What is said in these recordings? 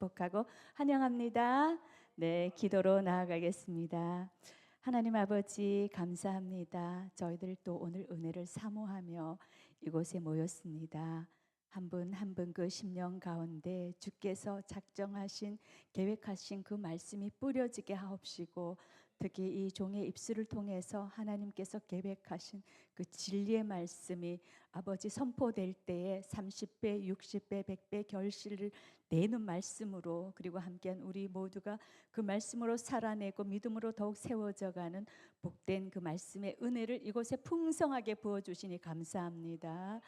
축복하고 환영합니다. 네, 기도로 나아가겠습니다. 하나님 아버지 감사합니다. 저희들 또 오늘 은혜를 사모하며 이곳에 모였습니다. 한 분 한 분 그 심령 가운데 주께서 작정하신 계획하신 그 말씀이 뿌려지게 하옵시고, 특히 이 종의 입술을 통해서 하나님께서 계획하신 그 진리의 말씀이 아버지 선포될 때에 30배, 60배, 100배 결실을 내는 말씀으로, 그리고 함께한 우리 모두가 그 말씀으로 살아내고 믿음으로 더욱 세워져가는 복된 그 말씀의 은혜를 이곳에 풍성하게 부어주시니 감사합니다.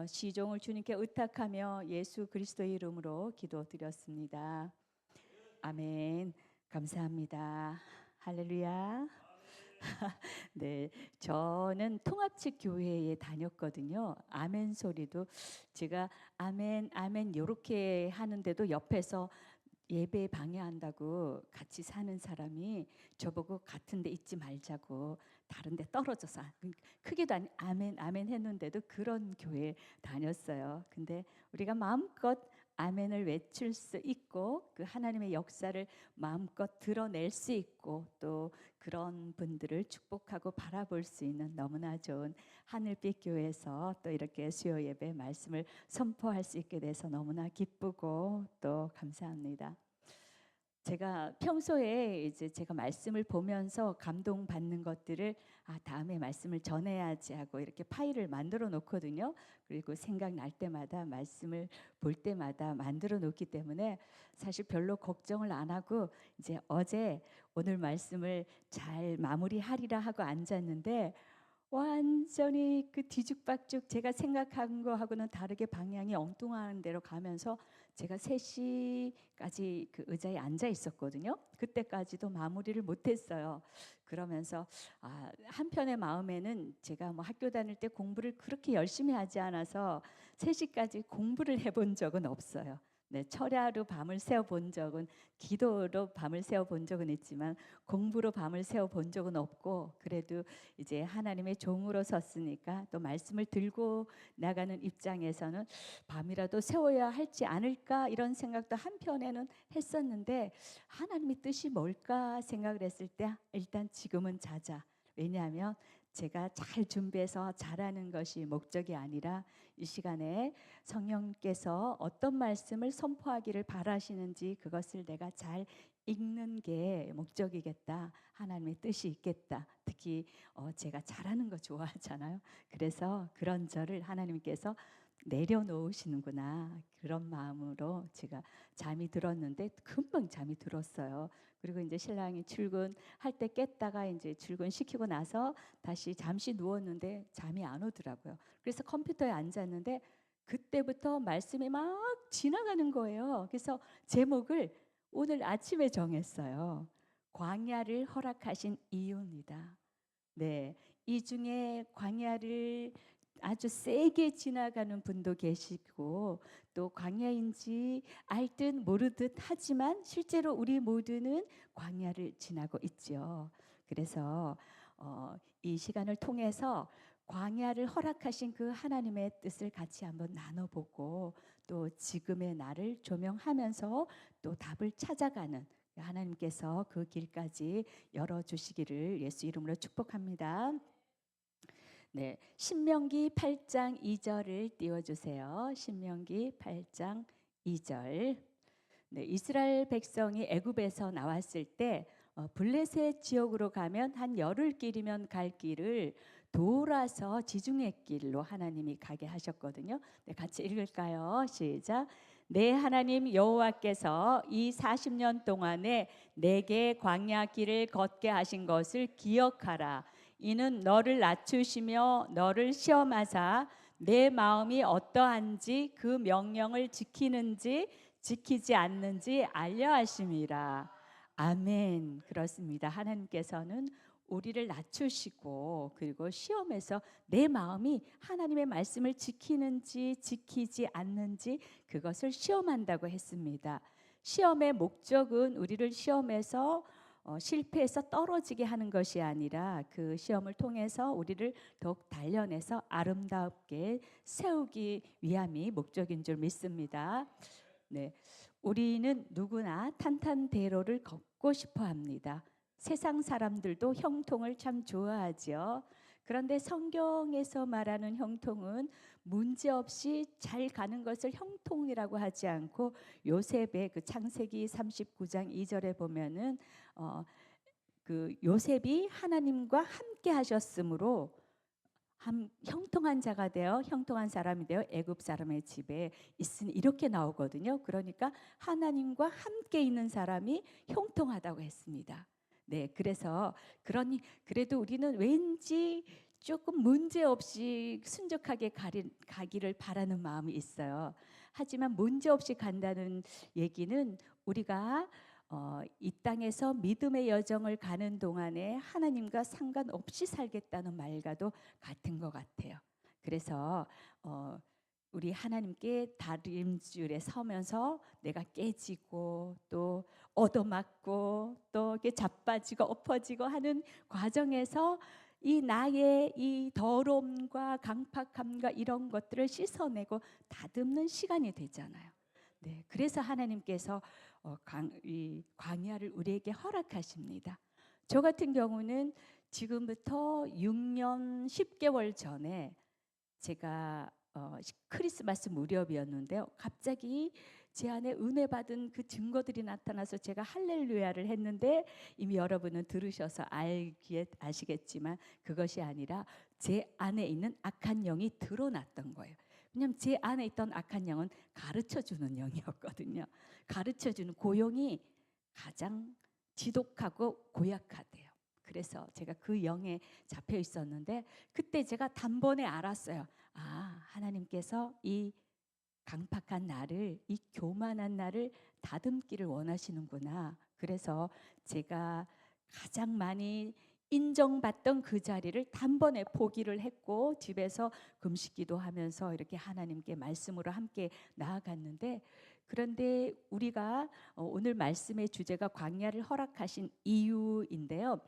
시종을 주님께 의탁하며 예수 그리스도의 이름으로 기도드렸습니다. 아멘. 감사합니다. 할렐루야. 네, 저는 통합식 교회에 다녔거든요. 아멘 소리도 제가 아멘 아멘 요렇게 하는데도 옆에서 예배 방해한다고 같이 사는 사람이 저보고 같은 데 있지 말자고 다른 데 떨어져서 크게도 아멘 아멘 했는데도 그런 교회 다녔어요. 근데 우리가 마음껏 아멘을 외칠 수 있고 그 하나님의 역사를 마음껏 드러낼 수 있고 또 그런 분들을 축복하고 바라볼 수 있는 너무나 좋은 하늘빛 교회에서 또 이렇게 수요 예배 말씀을 선포할 수 있게 돼서 너무나 기쁘고 또 감사합니다. 제가 평소에 이제 제가 말씀을 보면서 감동받는 것들을 다음에 말씀을 전해야지 하고 이렇게 파일을 만들어 놓거든요. 그리고 생각날 때마다 말씀을 볼 때마다 만들어 놓기 때문에 사실 별로 걱정을 안 하고 이제 어제 오늘 말씀을 잘 마무리하리라 하고 앉았는데 완전히 그 뒤죽박죽 제가 생각한 거하고는 다르게 방향이 엉뚱한 데로 가면서 제가 3시까지 그 의자에 앉아 있었거든요. 그때까지도 마무리를 못했어요. 그러면서 한편의 마음에는 제가 뭐 학교 다닐 때 공부를 그렇게 열심히 하지 않아서 3시까지 공부를 해본 적은 없어요. 네, 철야로 밤을 새워 본 적은, 기도로 밤을 새워 본 적은 있지만 공부로 밤을 새워 본 적은 없고, 그래도 이제 하나님의 종으로 섰으니까 또 말씀을 들고 나가는 입장에서는 밤이라도 세워야 할지 않을까 이런 생각도 한편에는 했었는데, 하나님의 뜻이 뭘까 생각을 했을 때 일단 지금은 자자. 왜냐하면 제가 잘 준비해서 잘하는 것이 목적이 아니라 이 시간에 성령께서 어떤 말씀을 선포하기를 바라시는지 그것을 내가 잘 읽는 게 목적이겠다. 하나님의 뜻이 있겠다. 특히 제가 잘하는 거 좋아하잖아요. 그래서 그런 저를 하나님께서 내려놓으시는구나, 그런 마음으로 제가 잠이 들었는데 금방 잠이 들었어요. 그리고 이제 신랑이 출근할 때 깼다가 이제 출근시키고 나서 다시 잠시 누웠는데 잠이 안 오더라고요. 그래서 컴퓨터에 앉았는데 그때부터 말씀이 막 지나가는 거예요. 그래서 제목을 오늘 아침에 정했어요. 광야를 허락하신 이유입니다. 네, 이 중에 광야를 아주 세게 지나가는 분도 계시고 또 광야인지 알 듯 모르듯 하지만 실제로 우리 모두는 광야를 지나고 있죠. 그래서 이 시간을 통해서 광야를 허락하신 그 하나님의 뜻을 같이 한번 나눠보고 또 지금의 나를 조명하면서 또 답을 찾아가는 하나님께서 그 길까지 열어주시기를 예수 이름으로 축복합니다. 네, 신명기 8장 2절을 띄워주세요. 신명기 8장 2절. 네, 이스라엘 백성이 애굽에서 나왔을 때 블레셋 지역으로 가면 한 열흘 길이면 갈 길을 돌아서 지중해 길로 하나님이 가게 하셨거든요. 네, 같이 읽을까요? 시작. 내 하나님 여호와께서 이 40년 동안에 내게 광야 길을 걷게 하신 것을 기억하라. 이는 너를 낮추시며 너를 시험하사 내 마음이 어떠한지 그 명령을 지키는지 지키지 않는지 알려 하심이라. 아멘. 그렇습니다. 하나님께서는 우리를 낮추시고 그리고 시험에서 내 마음이 하나님의 말씀을 지키는지 지키지 않는지 그것을 시험한다고 했습니다. 시험의 목적은 우리를 시험에서 실패해서 떨어지게 하는 것이 아니라 그 시험을 통해서 우리를 더욱 단련해서 아름답게 세우기 위함이 목적인 줄 믿습니다. 네, 우리는 누구나 탄탄대로를 걷고 싶어 합니다. 세상 사람들도 형통을 참 좋아하죠. 그런데 성경에서 말하는 형통은 문제없이 잘 가는 것을 형통이라고 하지 않고, 요셉의 그 창세기 39장 2절에 보면은 그 요셉이 하나님과 함께 하셨으므로 형통한 자가 되어, 형통한 사람이 되어 애굽 사람의 집에 있으니, 이렇게 나오거든요. 그러니까 하나님과 함께 있는 사람이 형통하다고 했습니다. 네, 그래서 그래도 우리는 왠지 조금 문제 없이 순적하게 가기를 바라는 마음이 있어요. 하지만 문제 없이 간다는 얘기는 우리가 이 땅에서 믿음의 여정을 가는 동안에 하나님과 상관없이 살겠다는 말과도 같은 것 같아요. 그래서 우리 하나님께 다림줄에 서면서 내가 깨지고 또 얻어맞고 또 이렇게 자빠지고 엎어지고 하는 과정에서 이 나의 이 더러움과 강팍함과 이런 것들을 씻어내고 다듬는 시간이 되잖아요. 네, 그래서 하나님께서 이 광야를 우리에게 허락하십니다. 저 같은 경우는 지금부터 6년 10개월 전에 제가 크리스마스 무렵이었는데요. 갑자기 제 안에 은혜 받은 그 증거들이 나타나서 제가 할렐루야를 했는데, 이미 여러분은 들으셔서 아시겠지만 그것이 아니라 제 안에 있는 악한 영이 드러났던 거예요. 왜냐하면 제 안에 있던 악한 영은 가르쳐주는 영이었거든요. 가르쳐주는 고용이 가장 지독하고 고약하대요. 그래서 제가 그 영에 잡혀 있었는데, 그때 제가 단번에 알았어요. 하나님께서 이 강팍한 나를, 이 교만한 나를 다듬기를 원하시는구나. 그래서 제가 가장 많이 인정받던 그 자리를 단번에 포기를 했고, 집에서 금식기도 하면서 이렇게 하나님께 말씀으로 함께 나아갔는데, 그런데 우리가 오늘 말씀의 주제가 광야를 허락하신 이유인데요.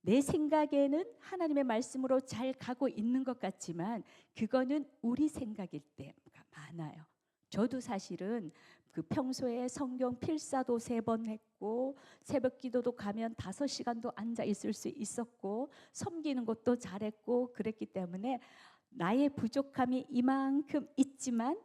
내 생각에는 하나님의 말씀으로 잘 가고 있는 것 같지만 그거는 우리 생각일 때가 많아요. 저도 사실은 그 평소에 성경 필사도 3번 했고, 새벽 기도도 가면 5시간도 앉아 있을 수 있었고, 섬기는 것도 잘했고 그랬기 때문에 나의 부족함이 이만큼 있지만,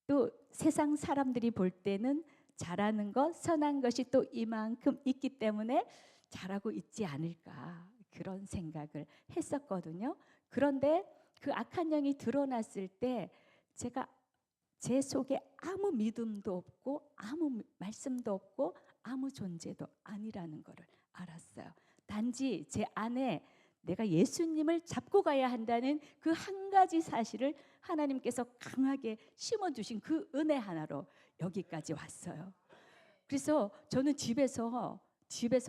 또 세상 사람들이 볼 때는 잘하는 것, 선한 것이 또 이만큼 있기 때문에 잘하고 있지 않을까, 그런 생각을 했었거든요. 그런데 그 악한 영이 드러났을 때 제가 제 속에 아무 믿음도 없고 아무 말씀도 없고 아무 존재도 아니라는 것을 알았어요. 단지 제 안에 내가 예수님을 잡고 가야 한다는 그 한 가지 사실을 하나님께서 강하게 심어주신 그 은혜 하나로 여기까지 왔어요. 그래서 저는 집에서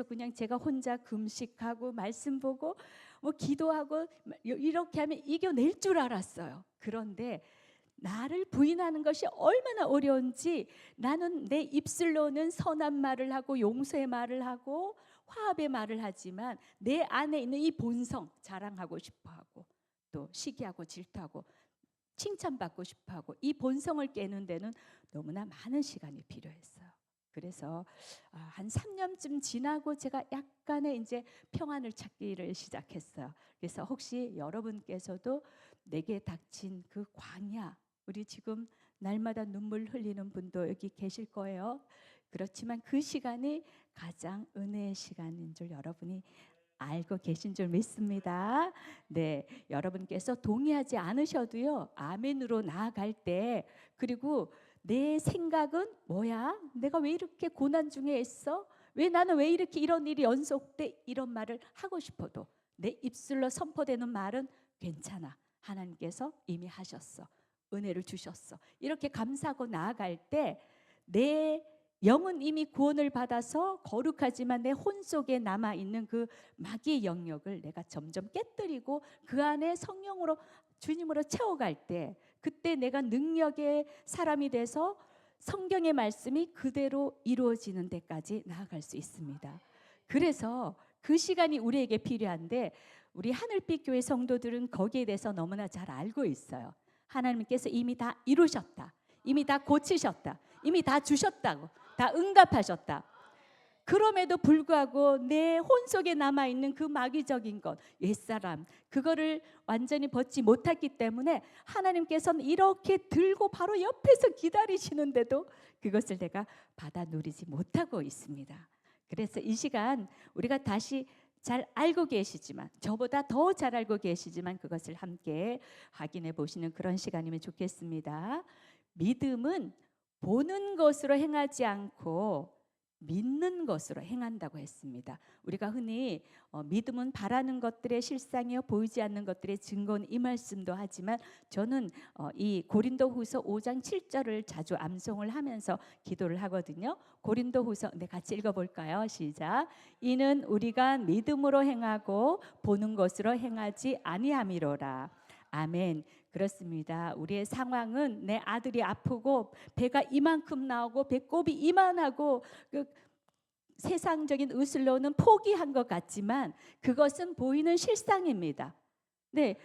그냥 제가 혼자 금식하고 말씀 보고 뭐 기도하고 이렇게 하면 이겨낼 줄 알았어요. 그런데 나를 부인하는 것이 얼마나 어려운지, 나는 내 입술로는 선한 말을 하고 용서의 말을 하고 화합의 말을 하지만 내 안에 있는 이 본성, 자랑하고 싶어하고 또 시기하고 질투하고 칭찬받고 싶어하고, 이 본성을 깨는 데는 너무나 많은 시간이 필요했어요. 그래서 한 3년쯤 지나고 제가 약간의 이제 평안을 찾기를 시작했어요. 그래서 혹시 여러분께서도 내게 닥친 그 광야, 우리 지금 날마다 눈물 흘리는 분도 여기 계실 거예요. 그렇지만 그 시간이 가장 은혜의 시간인 줄 여러분이 알고 계신 줄 믿습니다. 네, 여러분께서 동의하지 않으셔도요, 아멘으로 나아갈 때, 그리고 내 생각은 뭐야? 내가 왜 이렇게 고난 중에 있어? 나는 왜 이렇게 이런 일이 연속돼? 이런 말을 하고 싶어도 내 입술로 선포되는 말은 괜찮아. 하나님께서 이미 하셨어. 은혜를 주셨어. 이렇게 감사하고 나아갈 때 내 영은 이미 구원을 받아서 거룩하지만 내 혼 속에 남아있는 그 마귀의 영역을 내가 점점 깨뜨리고 그 안에 성령으로 주님으로 채워갈 때, 그때 내가 능력의 사람이 돼서 성경의 말씀이 그대로 이루어지는 데까지 나아갈 수 있습니다. 그래서 그 시간이 우리에게 필요한데, 우리 하늘빛 교회 성도들은 거기에 대해서 너무나 잘 알고 있어요. 하나님께서 이미 다 이루셨다. 이미 다 고치셨다. 이미 다 주셨다고. 다 응답하셨다. 그럼에도 불구하고 내 혼 속에 남아있는 그 마귀적인 것, 옛사람, 그거를 완전히 벗지 못했기 때문에 하나님께서는 이렇게 들고 바로 옆에서 기다리시는데도 그것을 내가 받아 누리지 못하고 있습니다. 그래서 이 시간 우리가 다시 잘 알고 계시지만, 저보다 더 잘 알고 계시지만 그것을 함께 확인해 보시는 그런 시간이면 좋겠습니다. 믿음은 보는 것으로 행하지 않고 믿는 것으로 행한다고 했습니다. 우리가 흔히 믿음은 바라는 것들의 실상이요 보이지 않는 것들의 증거는 이 말씀도 하지만, 저는 이 고린도후서 5장 7절을 자주 암송을 하면서 기도를 하거든요. 고린도후서, 네, 같이 읽어볼까요? 시작. 이는 우리가 믿음으로 행하고 보는 것으로 행하지 아니함이로라. 아멘. 그렇습니다. 우리의 상황은 내 아들이 아프고 배가 이만큼 나오고 배꼽이 이만하고 그 세상적인 의술로는 포기한 것 같지만 그것은 보이는 실상입니다. 네,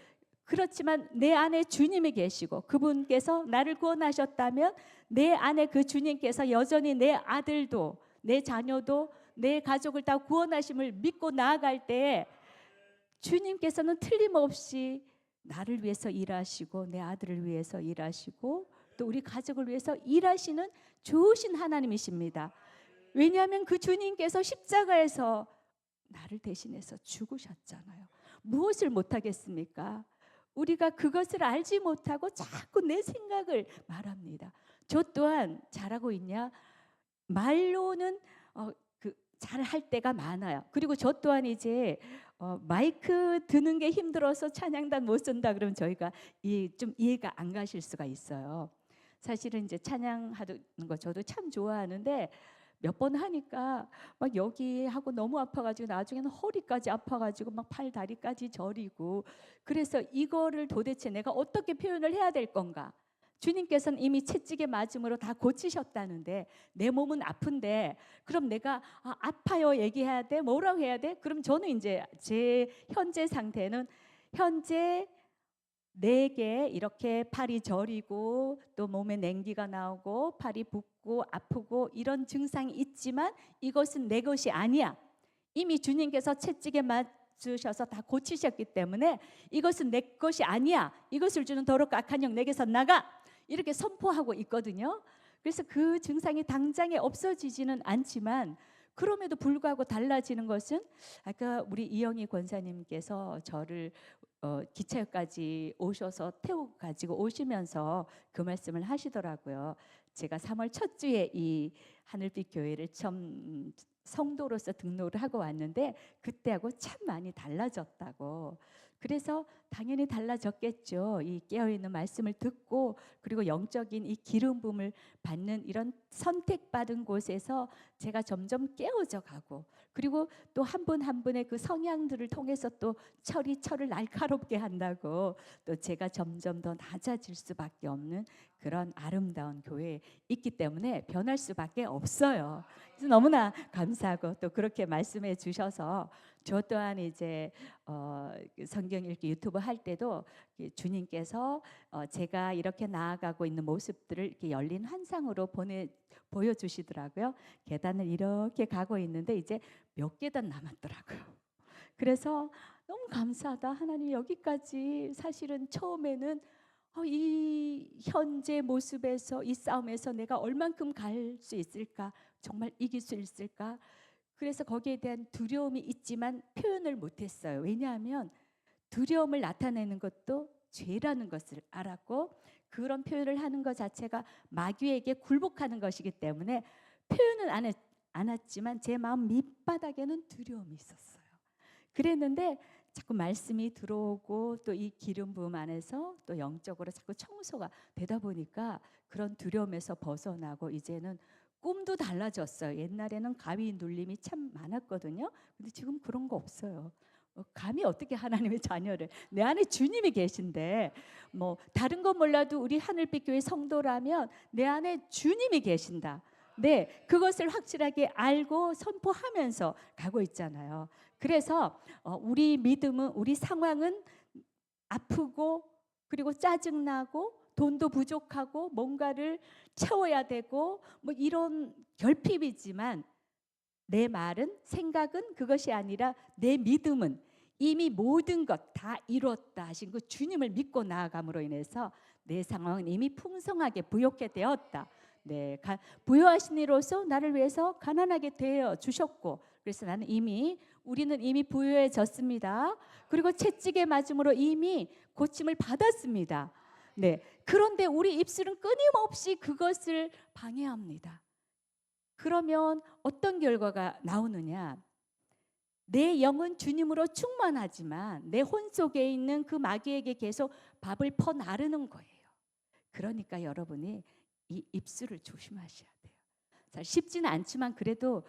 그렇지만 내 안에 주님이 계시고 그분께서 나를 구원하셨다면 내 안에 그 주님께서 여전히 내 아들도 내 자녀도 내 가족을 다 구원하심을 믿고 나아갈 때에 주님께서는 틀림없이 나를 위해서 일하시고 내 아들을 위해서 일하시고 또 우리 가족을 위해서 일하시는 좋으신 하나님이십니다. 왜냐하면 그 주님께서 십자가에서 나를 대신해서 죽으셨잖아요. 무엇을 못하겠습니까? 우리가 그것을 알지 못하고 자꾸 내 생각을 말합니다. 저 또한 잘하고 있냐? 말로는 잘할 때가 많아요. 그리고 저 또한 이제 마이크 드는 게 힘들어서 찬양단 못 쓴다 그러면 저희가 좀 이해가 안 가실 수가 있어요. 사실은 이제 찬양하는 거 저도 참 좋아하는데 몇 번 하니까 막 여기 하고 너무 아파가지고 나중에는 허리까지 아파가지고 막 팔 다리까지 저리고, 그래서 이거를 도대체 내가 어떻게 표현을 해야 될 건가? 주님께서는 이미 채찍에 맞음으로 다 고치셨다는데 내 몸은 아픈데 그럼 내가 아파요 얘기해야 돼? 뭐라고 해야 돼? 그럼 저는 이제 제 현재 상태는 현재 내게 이렇게 팔이 저리고 또 몸에 냉기가 나오고 팔이 붓고 아프고 이런 증상이 있지만 이것은 내 것이 아니야. 이미 주님께서 채찍에 맞으셔서 다 고치셨기 때문에 이것은 내 것이 아니야. 이것을 주는 더럽고 악한 영 내게서 나가. 이렇게 선포하고 있거든요. 그래서 그 증상이 당장에 없어지지는 않지만 그럼에도 불구하고 달라지는 것은, 아까 우리 이영희 권사님께서 저를 기차역까지 오셔서 태우고 가지고 오시면서 그 말씀을 하시더라고요. 제가 3월 첫 주에 이 하늘빛 교회를 처음 성도로서 등록을 하고 왔는데 그때하고 참 많이 달라졌다고. 그래서 당연히 달라졌겠죠. 이 깨어있는 말씀을 듣고 그리고 영적인 이 기름 부음을 받는 이런 선택받은 곳에서 제가 점점 깨어져 가고, 그리고 또 한 분 한 분의 그 성향들을 통해서 또 철을 날카롭게 한다고 또 제가 점점 더 낮아질 수밖에 없는 그런 아름다운 교회에 있기 때문에 변할 수밖에 없어요. 그래서 너무나 감사하고 또 그렇게 말씀해 주셔서 저 또한 이제 성경 읽기 유튜브 할 때도 주님께서 제가 이렇게 나아가고 있는 모습들을 이렇게 열린 환상으로 보여주시더라고요. 계단을 이렇게 가고 있는데 이제 몇 계단 남았더라고요. 그래서 너무 감사하다. 하나님, 여기까지 사실은 처음에는 이 현재 모습에서 이 싸움에서 내가 얼만큼 갈 수 있을까? 정말 이길 수 있을까? 그래서 거기에 대한 두려움이 있지만 표현을 못했어요. 왜냐하면 두려움을 나타내는 것도 죄라는 것을 알았고 그런 표현을 하는 것 자체가 마귀에게 굴복하는 것이기 때문에 표현은 안 했지만 제 마음 밑바닥에는 두려움이 있었어요. 그랬는데 자꾸 말씀이 들어오고 또 이 기름 부음 안에서 또 영적으로 자꾸 청소가 되다 보니까 그런 두려움에서 벗어나고 이제는 꿈도 달라졌어요. 옛날에는 가위 눌림이 참 많았거든요. 근데 지금 그런 거 없어요. 감히 어떻게 하나님의 자녀를, 내 안에 주님이 계신데 뭐 다른 건 몰라도 우리 하늘빛 교회 성도라면 내 안에 주님이 계신다. 네, 그것을 확실하게 알고 선포하면서 가고 있잖아요. 그래서 우리 믿음은, 우리 상황은 아프고 그리고 짜증나고 돈도 부족하고 뭔가를 채워야 되고 뭐 이런 결핍이지만 내 말은 생각은 그것이 아니라 내 믿음은 이미 모든 것 다 이뤘다 하신 그 주님을 믿고 나아감으로 인해서 내 상황은 이미 풍성하게 부욕해 되었다. 네, 부여하신 이로써 나를 위해서 가난하게 되어 주셨고, 그래서 우리는 이미 부유해졌습니다. 그리고 채찍에 맞음으로 이미 고침을 받았습니다. 네, 그런데 우리 입술은 끊임없이 그것을 방해합니다. 그러면 어떤 결과가 나오느냐? 내 영은 주님으로 충만하지만 내 혼 속에 있는 그 마귀에게 계속 밥을 퍼 나르는 거예요. 그러니까 여러분이 이 입술을 조심하셔야 돼요. 자, 쉽지는 않지만 그래도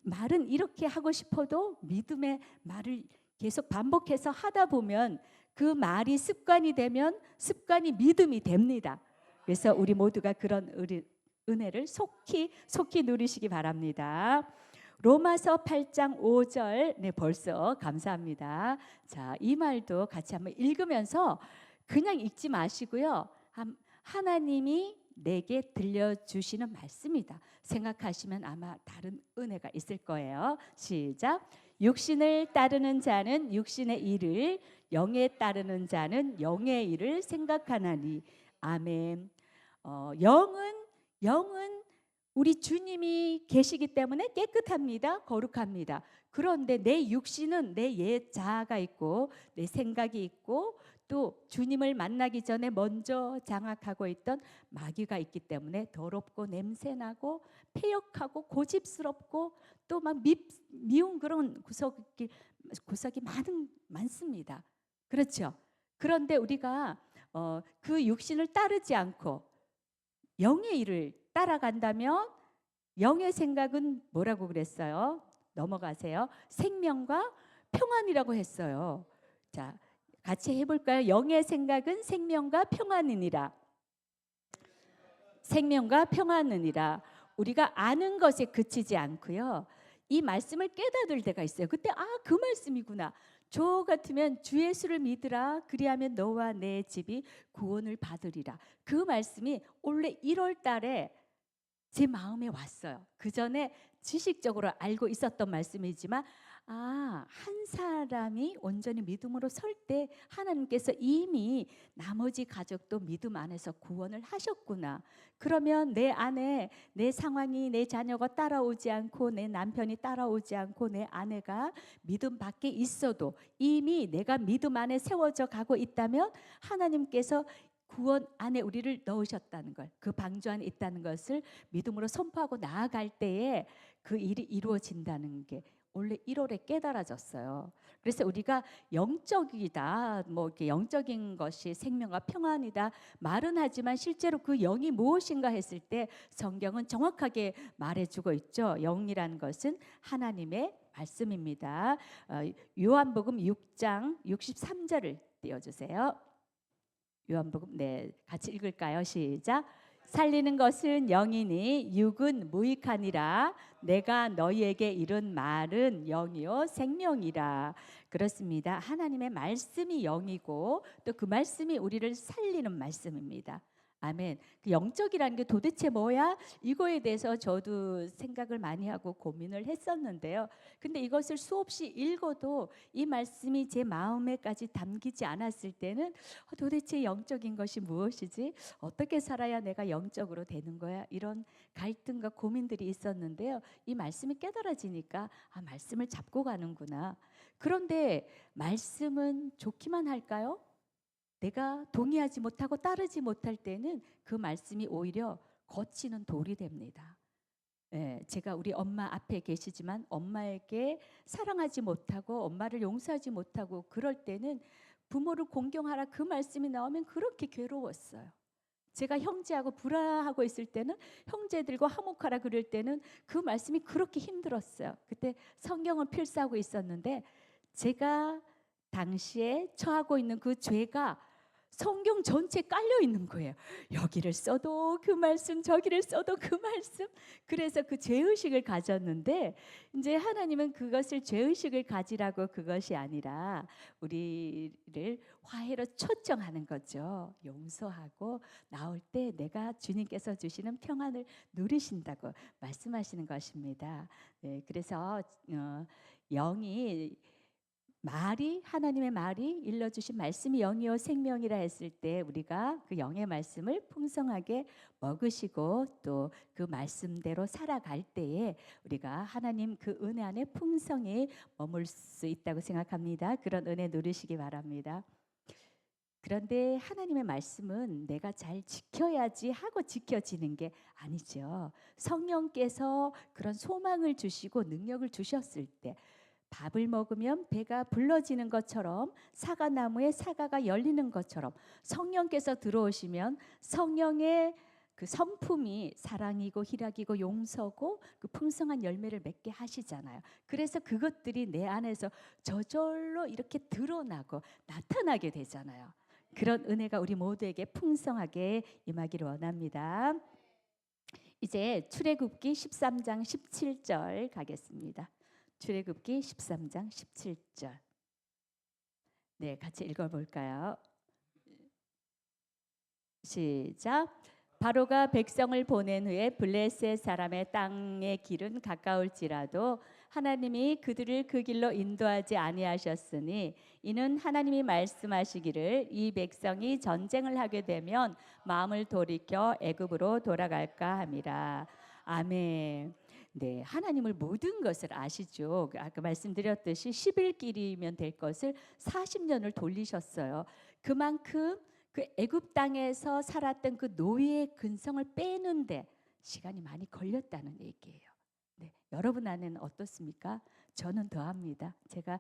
말은 이렇게 하고 싶어도 믿음의 말을 계속 반복해서 하다 보면 그 말이 습관이 되면 습관이 믿음이 됩니다. 그래서 우리 모두가 그런 은혜를 속히 누리시기 바랍니다. 로마서 8장 5절, 네, 벌써 감사합니다. 자, 이 말도 같이 한번 읽으면서 그냥 읽지 마시고요. 하나님이 내게 들려주시는 말씀이다 생각하시면 아마 다른 은혜가 있을 거예요. 시작. 육신을 따르는 자는 육신의 일을, 영에 따르는 자는 영의 일을 생각하나니. 아멘. 영은 우리 주님이 계시기 때문에 깨끗합니다. 거룩합니다. 그런데 내 육신은 내 옛 자아가 있고 내 생각이 있고 또 주님을 만나기 전에 먼저 장악하고 있던 마귀가 있기 때문에 더럽고 냄새나고 패역하고 고집스럽고 또 막 미운 그런 구석이 많습니다. 그렇죠? 그런데 우리가 그 육신을 따르지 않고 영의 일을 따라간다면 영의 생각은 뭐라고 그랬어요? 넘어가세요. 생명과 평안이라고 했어요. 자, 같이 해볼까요? 영의 생각은 생명과 평안이니라. 생명과 평안이니라. 우리가 아는 것에 그치지 않고요. 이 말씀을 깨닫을 때가 있어요. 그때 그 말씀이구나. 저 같으면 주 예수를 믿으라. 그리하면 너와 내 집이 구원을 받으리라. 그 말씀이 올해 1월 달에 제 마음에 왔어요. 그 전에 지식적으로 알고 있었던 말씀이지만 한 사람이 온전히 믿음으로 설 때 하나님께서 이미 나머지 가족도 믿음 안에서 구원을 하셨구나. 그러면 내 안에 내 상황이, 내 자녀가 따라오지 않고 내 남편이 따라오지 않고 내 아내가 믿음 밖에 있어도 이미 내가 믿음 안에 세워져 가고 있다면 하나님께서 구원 안에 우리를 넣으셨다는 걸, 그 방주 안에 있다는 것을 믿음으로 선포하고 나아갈 때에 그 일이 이루어진다는 게 올해 1월에 깨달아졌어요. 그래서 우리가 영적이다, 뭐 이렇게 영적인 것이 생명과 평안이다 말은 하지만 실제로 그 영이 무엇인가 했을 때 성경은 정확하게 말해주고 있죠. 영이라는 것은 하나님의 말씀입니다. 요한복음 6장 63절을 띄워주세요. 요한복음, 네, 같이 읽을까요? 시작. 살리는 것은 영이니 육은 무익하니라. 내가 너희에게 이른 말은 영이요 생명이라. 그렇습니다. 하나님의 말씀이 영이고 또 그 말씀이 우리를 살리는 말씀입니다. 아멘. 그 영적이라는 게 도대체 뭐야? 이거에 대해서 저도 생각을 많이 하고 고민을 했었는데요. 근데 이것을 수없이 읽어도 이 말씀이 제 마음에까지 담기지 않았을 때는 도대체 영적인 것이 무엇이지? 어떻게 살아야 내가 영적으로 되는 거야? 이런 갈등과 고민들이 있었는데요. 이 말씀이 깨달아지니까 말씀을 잡고 가는구나. 그런데 말씀은 좋기만 할까요? 내가 동의하지 못하고 따르지 못할 때는 그 말씀이 오히려 거치는 돌이 됩니다. 제가 우리 엄마 앞에 계시지만 엄마에게 사랑하지 못하고 엄마를 용서하지 못하고 그럴 때는 부모를 공경하라 그 말씀이 나오면 그렇게 괴로웠어요. 제가 형제하고 불화하고 있을 때는 형제들과 화목하라 그럴 때는 그 말씀이 그렇게 힘들었어요. 그때 성경을 필사하고 있었는데 제가 당시에 처하고 있는 그 죄가 성경 전체 깔려 있는 거예요. 여기를 써도 그 말씀, 저기를 써도 그 말씀. 그래서 그 죄의식을 가졌는데 이제 하나님은 그것을 죄의식을 가지라고 그것이 아니라 우리를 화해로 초청하는 거죠. 용서하고 나올 때 내가 주님께서 주시는 평안을 누리신다고 말씀하시는 것입니다. 네, 그래서 영이 말이 하나님의 말이 일러주신 말씀이 영이요 생명이라 했을 때 우리가 그 영의 말씀을 풍성하게 먹으시고 또 그 말씀대로 살아갈 때에 우리가 하나님 그 은혜 안에 풍성히 머물 수 있다고 생각합니다. 그런 은혜 누리시기 바랍니다. 그런데 하나님의 말씀은 내가 잘 지켜야지 하고 지켜지는 게 아니죠. 성령께서 그런 소망을 주시고 능력을 주셨을 때 밥을 먹으면 배가 불러지는 것처럼 사과나무에 사과가 열리는 것처럼 성령께서 들어오시면 성령의 그 성품이 사랑이고 희락이고 용서고 그 풍성한 열매를 맺게 하시잖아요. 그래서 그것들이 내 안에서 저절로 이렇게 드러나고 나타나게 되잖아요. 그런 은혜가 우리 모두에게 풍성하게 임하기를 원합니다. 이제 출애굽기 13장 17절 가겠습니다. 출애굽기 13장 17절. 네, 같이 읽어볼까요? 시작. 바로가 백성을 보낸 후에 블레셋 사람의 땅의 길은 가까울지라도 하나님이 그들을 그 길로 인도하지 아니하셨으니 이는 하나님이 말씀하시기를 이 백성이 전쟁을 하게 되면 마음을 돌이켜 애굽으로 돌아갈까 함이라. 아멘. 네, 하나님을 모든 것을 아시죠. 아까 말씀드렸듯이 10일길이면 될 것을 40년을 돌리셨어요. 그만큼 그 애굽 땅에서 살았던 그 노예의 근성을 빼는데 시간이 많이 걸렸다는 얘기예요. 네, 여러분 안에는 어떻습니까? 저는 더합니다. 제가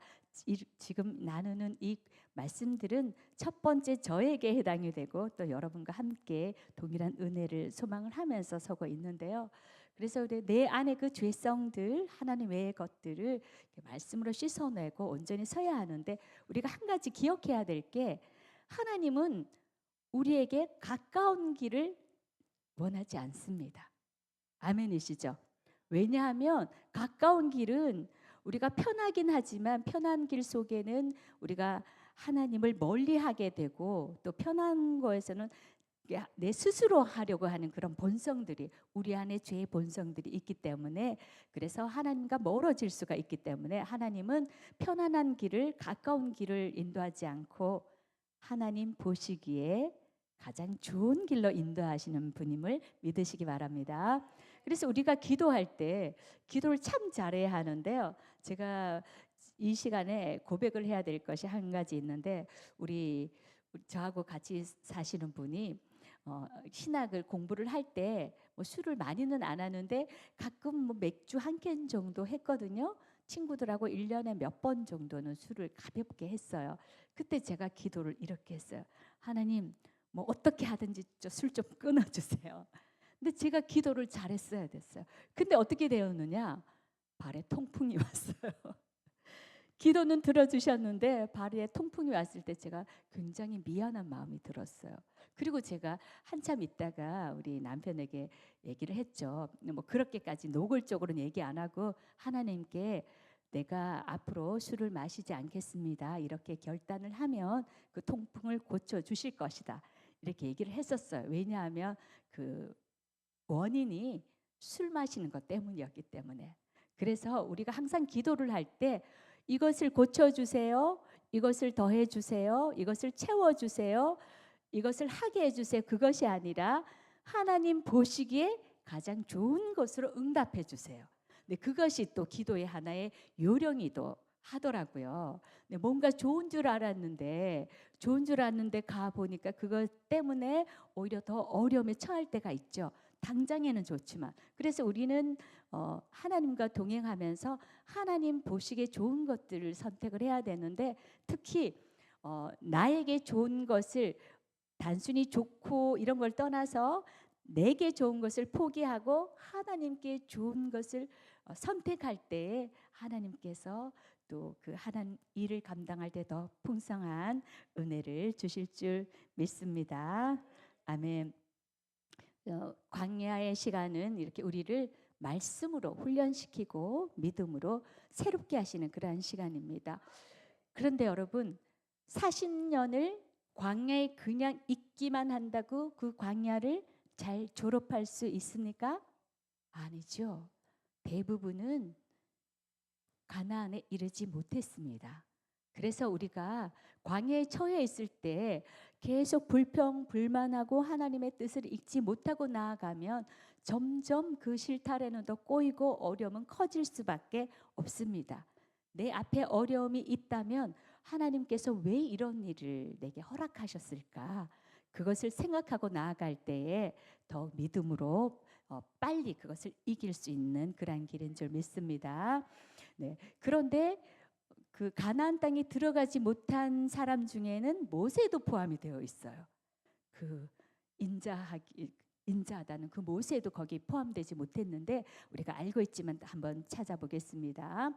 지금 나누는 이 말씀들은 첫 번째 저에게 해당이 되고 또 여러분과 함께 동일한 은혜를 소망을 하면서 서고 있는데요. 그래서 내 안에 그 죄성들 하나님 외의 것들을 말씀으로 씻어내고 온전히 서야 하는데 우리가 한 가지 기억해야 될 게 하나님은 우리에게 가까운 길을 원하지 않습니다. 아멘이시죠? 왜냐하면 가까운 길은 우리가 편하긴 하지만 편한 길 속에는 우리가 하나님을 멀리하게 되고 또 편한 거에서는 내 스스로 하려고 하는 그런 본성들이 우리 안에 죄의 본성들이 있기 때문에 그래서 하나님과 멀어질 수가 있기 때문에 하나님은 편안한 길을 가까운 길을 인도하지 않고 하나님 보시기에 가장 좋은 길로 인도하시는 분임을 믿으시기 바랍니다. 그래서 우리가 기도할 때 기도를 참 잘해야 하는데요. 제가 이 시간에 고백을 해야 될 것이 한 가지 있는데 우리 저하고 같이 사시는 분이 신학을 공부를 할 때 뭐 술을 많이는 안 하는데 가끔 뭐 맥주 한 캔 정도 했거든요. 친구들하고 1년에 몇 번 정도는 술을 가볍게 했어요. 그때 제가 기도를 이렇게 했어요. 하나님 뭐 어떻게 하든지 술 좀 끊어주세요. 근데 제가 기도를 잘했어야 됐어요. 근데 어떻게 되었느냐? 발에 통풍이 왔어요. 기도는 들어주셨는데 발에 통풍이 왔을 때 제가 굉장히 미안한 마음이 들었어요. 그리고 제가 한참 있다가 우리 남편에게 얘기를 했죠. 뭐 그렇게까지 노골적으로는 얘기 안 하고 하나님께 내가 앞으로 술을 마시지 않겠습니다. 이렇게 결단을 하면 그 통풍을 고쳐 주실 것이다. 이렇게 얘기를 했었어요. 왜냐하면 그 원인이 술 마시는 것 때문이었기 때문에. 그래서 우리가 항상 기도를 할 때 이것을 고쳐주세요. 이것을 더해주세요. 이것을 채워주세요. 이것을 하게 해주세요. 그것이 아니라 하나님 보시기에 가장 좋은 것으로 응답해 주세요. 네, 그것이 또 기도의 하나의 요령이도 하더라고요. 네, 뭔가 좋은 줄 알았는데 가 보니까 그것 때문에 오히려 더 어려움에 처할 때가 있죠. 당장에는 좋지만 그래서 우리는 하나님과 동행하면서 하나님 보시기에 좋은 것들을 선택을 해야 되는데 특히 나에게 좋은 것을 단순히 좋고 이런 걸 떠나서 내게 좋은 것을 포기하고 하나님께 좋은 것을 선택할 때에 하나님께서 또 그 하나님 일을 감당할 때 더 풍성한 은혜를 주실 줄 믿습니다. 아멘. 광야의 시간은 이렇게 우리를 말씀으로 훈련시키고 믿음으로 새롭게 하시는 그러한 시간입니다. 그런데 여러분, 40년을 광야에 그냥 있기만 한다고 그 광야를 잘 졸업할 수 있습니까? 아니죠. 대부분은 가나안에 이르지 못했습니다. 그래서 우리가 광야에 처해 있을 때 계속 불평불만하고 하나님의 뜻을 읽지 못하고 나아가면 점점 그 실타래는 더 꼬이고 어려움은 커질 수밖에 없습니다. 내 앞에 어려움이 있다면 하나님께서 왜 이런 일을 내게 허락하셨을까? 그것을 생각하고 나아갈 때에 더 믿음으로 빨리 그것을 이길 수 있는 그런 길인 줄 믿습니다. 네. 그런데 그 가나안 땅에 들어가지 못한 사람 중에는 모세도 포함이 되어 있어요. 그 인자하다는 그 모세도 거기 포함되지 못했는데 우리가 알고 있지만 한번 찾아보겠습니다.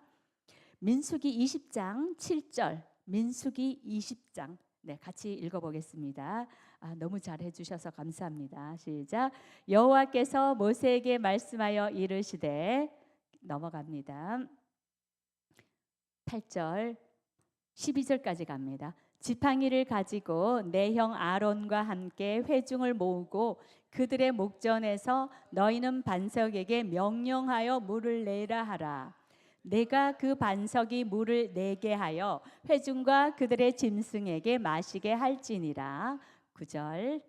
민수기 20장 7절, 민수기 20장 네, 같이 읽어보겠습니다. 너무 잘 해주셔서 감사합니다. 시작. 여호와께서 모세에게 말씀하여 이르시되 넘어갑니다. 8절 12절까지 갑니다. 지팡이를 가지고 내 형 아론과 함께 회중을 모으고 그들의 목전에서 너희는 반석에게 명령하여 물을 내라 하라. 내가 그 반석이 물을 내게 하여 회중과 그들의 짐승에게 마시게 할지니라. 9절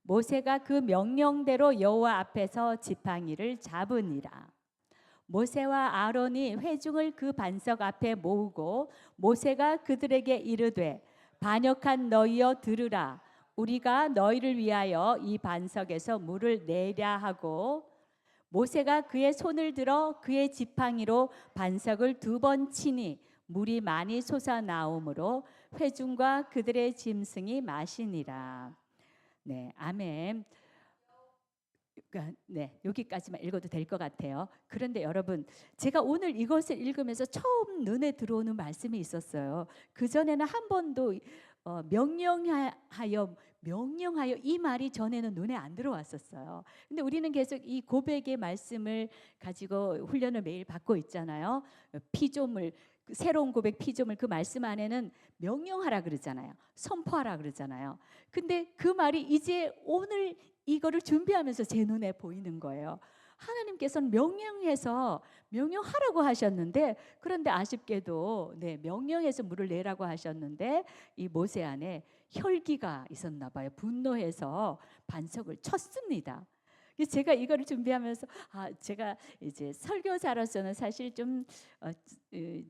모세가 그 명령대로 여호와 앞에서 지팡이를 잡으니라. 모세와 아론이 회중을 그 반석 앞에 모으고 모세가 그들에게 이르되 반역한 너희여 들으라. 우리가 너희를 위하여 이 반석에서 물을 내랴 하고 모세가 그의 손을 들어 그의 지팡이로 반석을 2번 치니 물이 많이 솟아나오므로 회중과 그들의 짐승이 마시니라. 네, 아멘. 네, 여기까지만 읽어도 될 것 같아요. 그런데 여러분, 제가 오늘 이것을 읽으면서 처음 눈에 들어오는 말씀이 있었어요. 그 전에는 한 번도 명령하여 이 말이 전에는 눈에 안 들어왔었어요. 근데 우리는 계속 이 고백의 말씀을 가지고 훈련을 매일 받고 있잖아요. 피조물, 새로운 고백 피조물, 그 말씀 안에는 명령하라 그러잖아요. 선포하라 그러잖아요. 근데 그 말이 이제 오늘 이거를 준비하면서 제 눈에 보이는 거예요. 하나님께서는 명령하라고 하셨는데, 그런데 아쉽게도 명령해서 물을 내라고 하셨는데 이 모세 안에 혈기가 있었나 봐요. 분노해서 반석을 쳤습니다. 제가 이거를 준비하면서 제가 이제 설교자로서는 사실 좀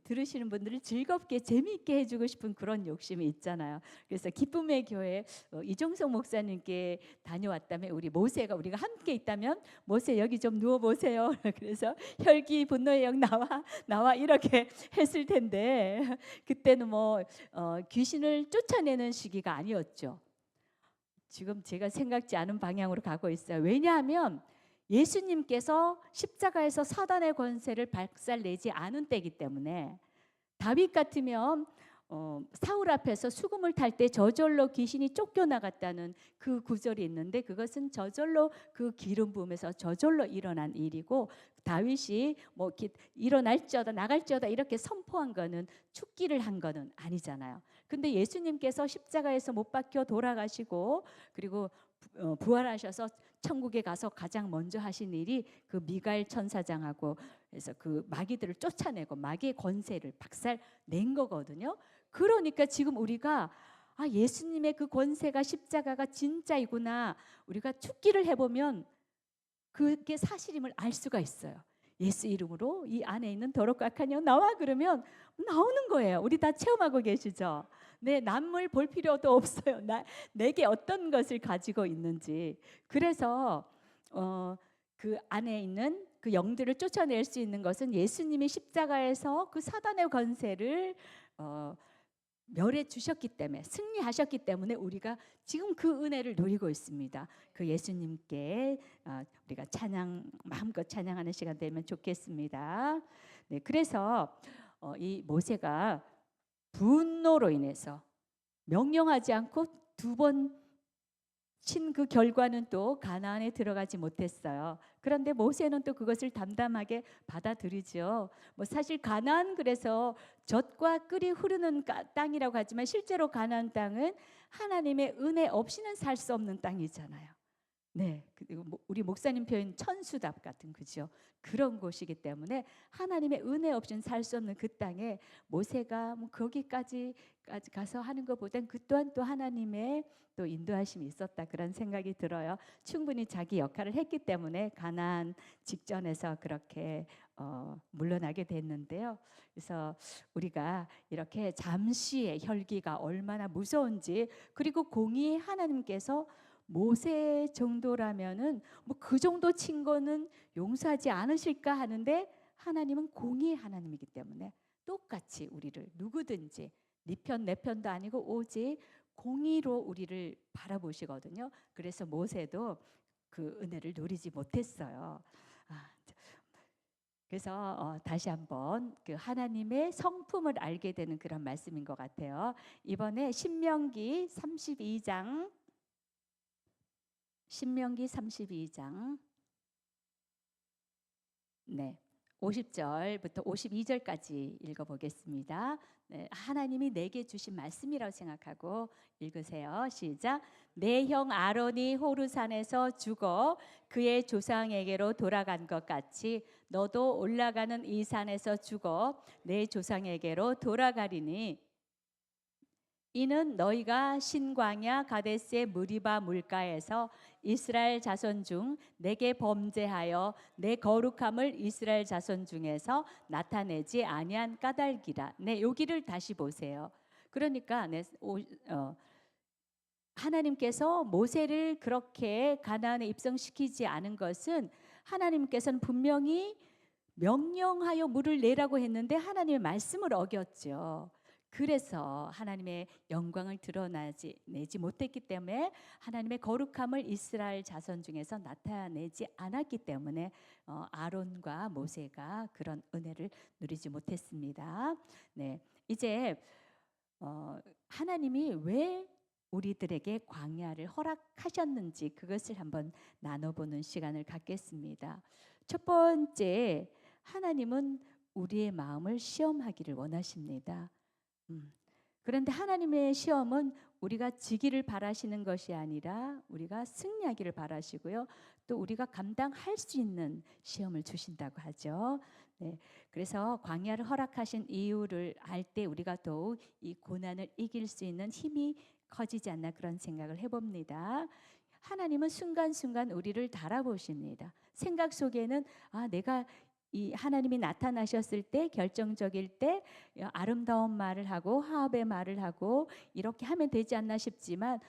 들으시는 분들을 즐겁게 재미있게 해주고 싶은 그런 욕심이 있잖아요. 그래서 기쁨의 교회 이종석 목사님께 다녀왔다면 우리가 함께 있다면 모세 여기 좀 누워 보세요. 그래서 혈기 분노의 영 나와 이렇게 했을 텐데 그때는 귀신을 쫓아내는 시기가 아니었죠. 지금 제가 생각지 않은 방향으로 가고 있어요. 왜냐하면 예수님께서 십자가에서 사단의 권세를 박살내지 않은 때이기 때문에 다윗 같으면 사울 앞에서 수금을 탈 때 저절로 귀신이 쫓겨나갔다는 그 구절이 있는데 그것은 저절로 그 기름 부음에서 저절로 일어난 일이고 다윗이 일어날지어다 나갈지어다 이렇게 선포한 거는 축기를 한 거는 아니잖아요. 근데 예수님께서 십자가에서 못 박혀 돌아가시고 그리고 부활하셔서 천국에 가서 가장 먼저 하신 일이 그 미가엘 천사장하고 그래서 그 마귀들을 쫓아내고 마귀의 권세를 박살 낸 거거든요. 그러니까 지금 우리가 예수님의 그 권세가 십자가가 진짜이구나 우리가 축기를 해보면 그게 사실임을 알 수가 있어요. 예수 이름으로 이 안에 있는 더럽고 악한 영 나와 그러면 나오는 거예요. 우리 다 체험하고 계시죠? 내 남을 볼 필요도 없어요. 내게 어떤 것을 가지고 있는지. 그래서 그 안에 있는 그 영들을 쫓아낼 수 있는 것은 예수님이 십자가에서 그 사단의 권세를 멸해 주셨기 때문에, 승리하셨기 때문에 우리가 지금 그 은혜를 누리고 있습니다. 그 예수님께 우리가 마음껏 찬양하는 시간 되면 좋겠습니다. 네, 그래서 이 모세가 분노로 인해서 명령하지 않고 2번 친 그 결과는 또 가나안에 들어가지 못했어요. 그런데 모세는 또 그것을 담담하게 받아들이죠. 뭐 사실 가나안, 그래서 젖과 꿀이 흐르는 땅이라고 하지만 실제로 가나안 땅은 하나님의 은혜 없이는 살 수 없는 땅이잖아요. 네, 그리고 우리 목사님 표현 천수답 같은, 그죠? 그런 곳이기 때문에 하나님의 은혜 없이는 살 수 없는 그 땅에 모세가 뭐 거기까지 가서 하는 것보단 그 또한 또 하나님의 또 인도하심이 있었다, 그런 생각이 들어요. 충분히 자기 역할을 했기 때문에 가나안 직전에서 그렇게 물러나게 됐는데요. 그래서 우리가 이렇게 잠시의 혈기가 얼마나 무서운지, 그리고 공의의 하나님께서 모세 정도라면은 뭐 그 정도 친 거는 용서하지 않으실까 하는데, 하나님은 공의의 하나님이기 때문에 똑같이 우리를 누구든지 네 편 내 편도 아니고 오직 공의로 우리를 바라보시거든요. 그래서 모세도 그 은혜를 누리지 못했어요. 그래서 다시 한번 그 하나님의 성품을 알게 되는 그런 말씀인 것 같아요. 이번에 신명기 32장, 신명기 32장, 네, 50절부터 52절까지 읽어보겠습니다. 네, 하나님이 내게 주신 말씀이라고 생각하고 읽으세요. 시작. 내 형 아론이 호르산에서 죽어 그의 조상에게로 돌아간 것 같이 너도 올라가는 이 산에서 죽어 내 조상에게로 돌아가리니, 이는 너희가 신광야 가데스의 무리바 물가에서 이스라엘 자손 중 내게 범죄하여 내 거룩함을 이스라엘 자손 중에서 나타내지 아니한 까닭이라. 네, 여기를 다시 보세요. 그러니까 하나님께서 모세를 그렇게 가나안에 입성시키지 않은 것은, 하나님께서는 분명히 명령하여 물을 내라고 했는데 하나님의 말씀을 어겼죠. 그래서 하나님의 영광을 내지 못했기 때문에, 하나님의 거룩함을 이스라엘 자손 중에서 나타내지 않았기 때문에 아론과 모세가 그런 은혜를 누리지 못했습니다. 네, 이제 하나님이 왜 우리들에게 광야를 허락하셨는지 그것을 한번 나눠보는 시간을 갖겠습니다. 첫 번째, 하나님은 우리의 마음을 시험하기를 원하십니다. 그런데 하나님의 시험은 우리가 지기를 바라시는 것이 아니라 우리가 승리하기를 바라시고요, 또 우리가 감당할 수 있는 시험을 주신다고 하죠. 네, 그래서 광야를 허락하신 이유를 알 때 우리가 더욱 이 고난을 이길 수 있는 힘이 커지지 않나, 그런 생각을 해봅니다. 하나님은 순간순간 우리를 달아보십니다. 생각 속에는 내가 이 하나님이 나타나셨을 때, 결정적일 때 아름다운 말을 하고 화합의 말을 하고 이렇게 하면 되지 않나 싶지만,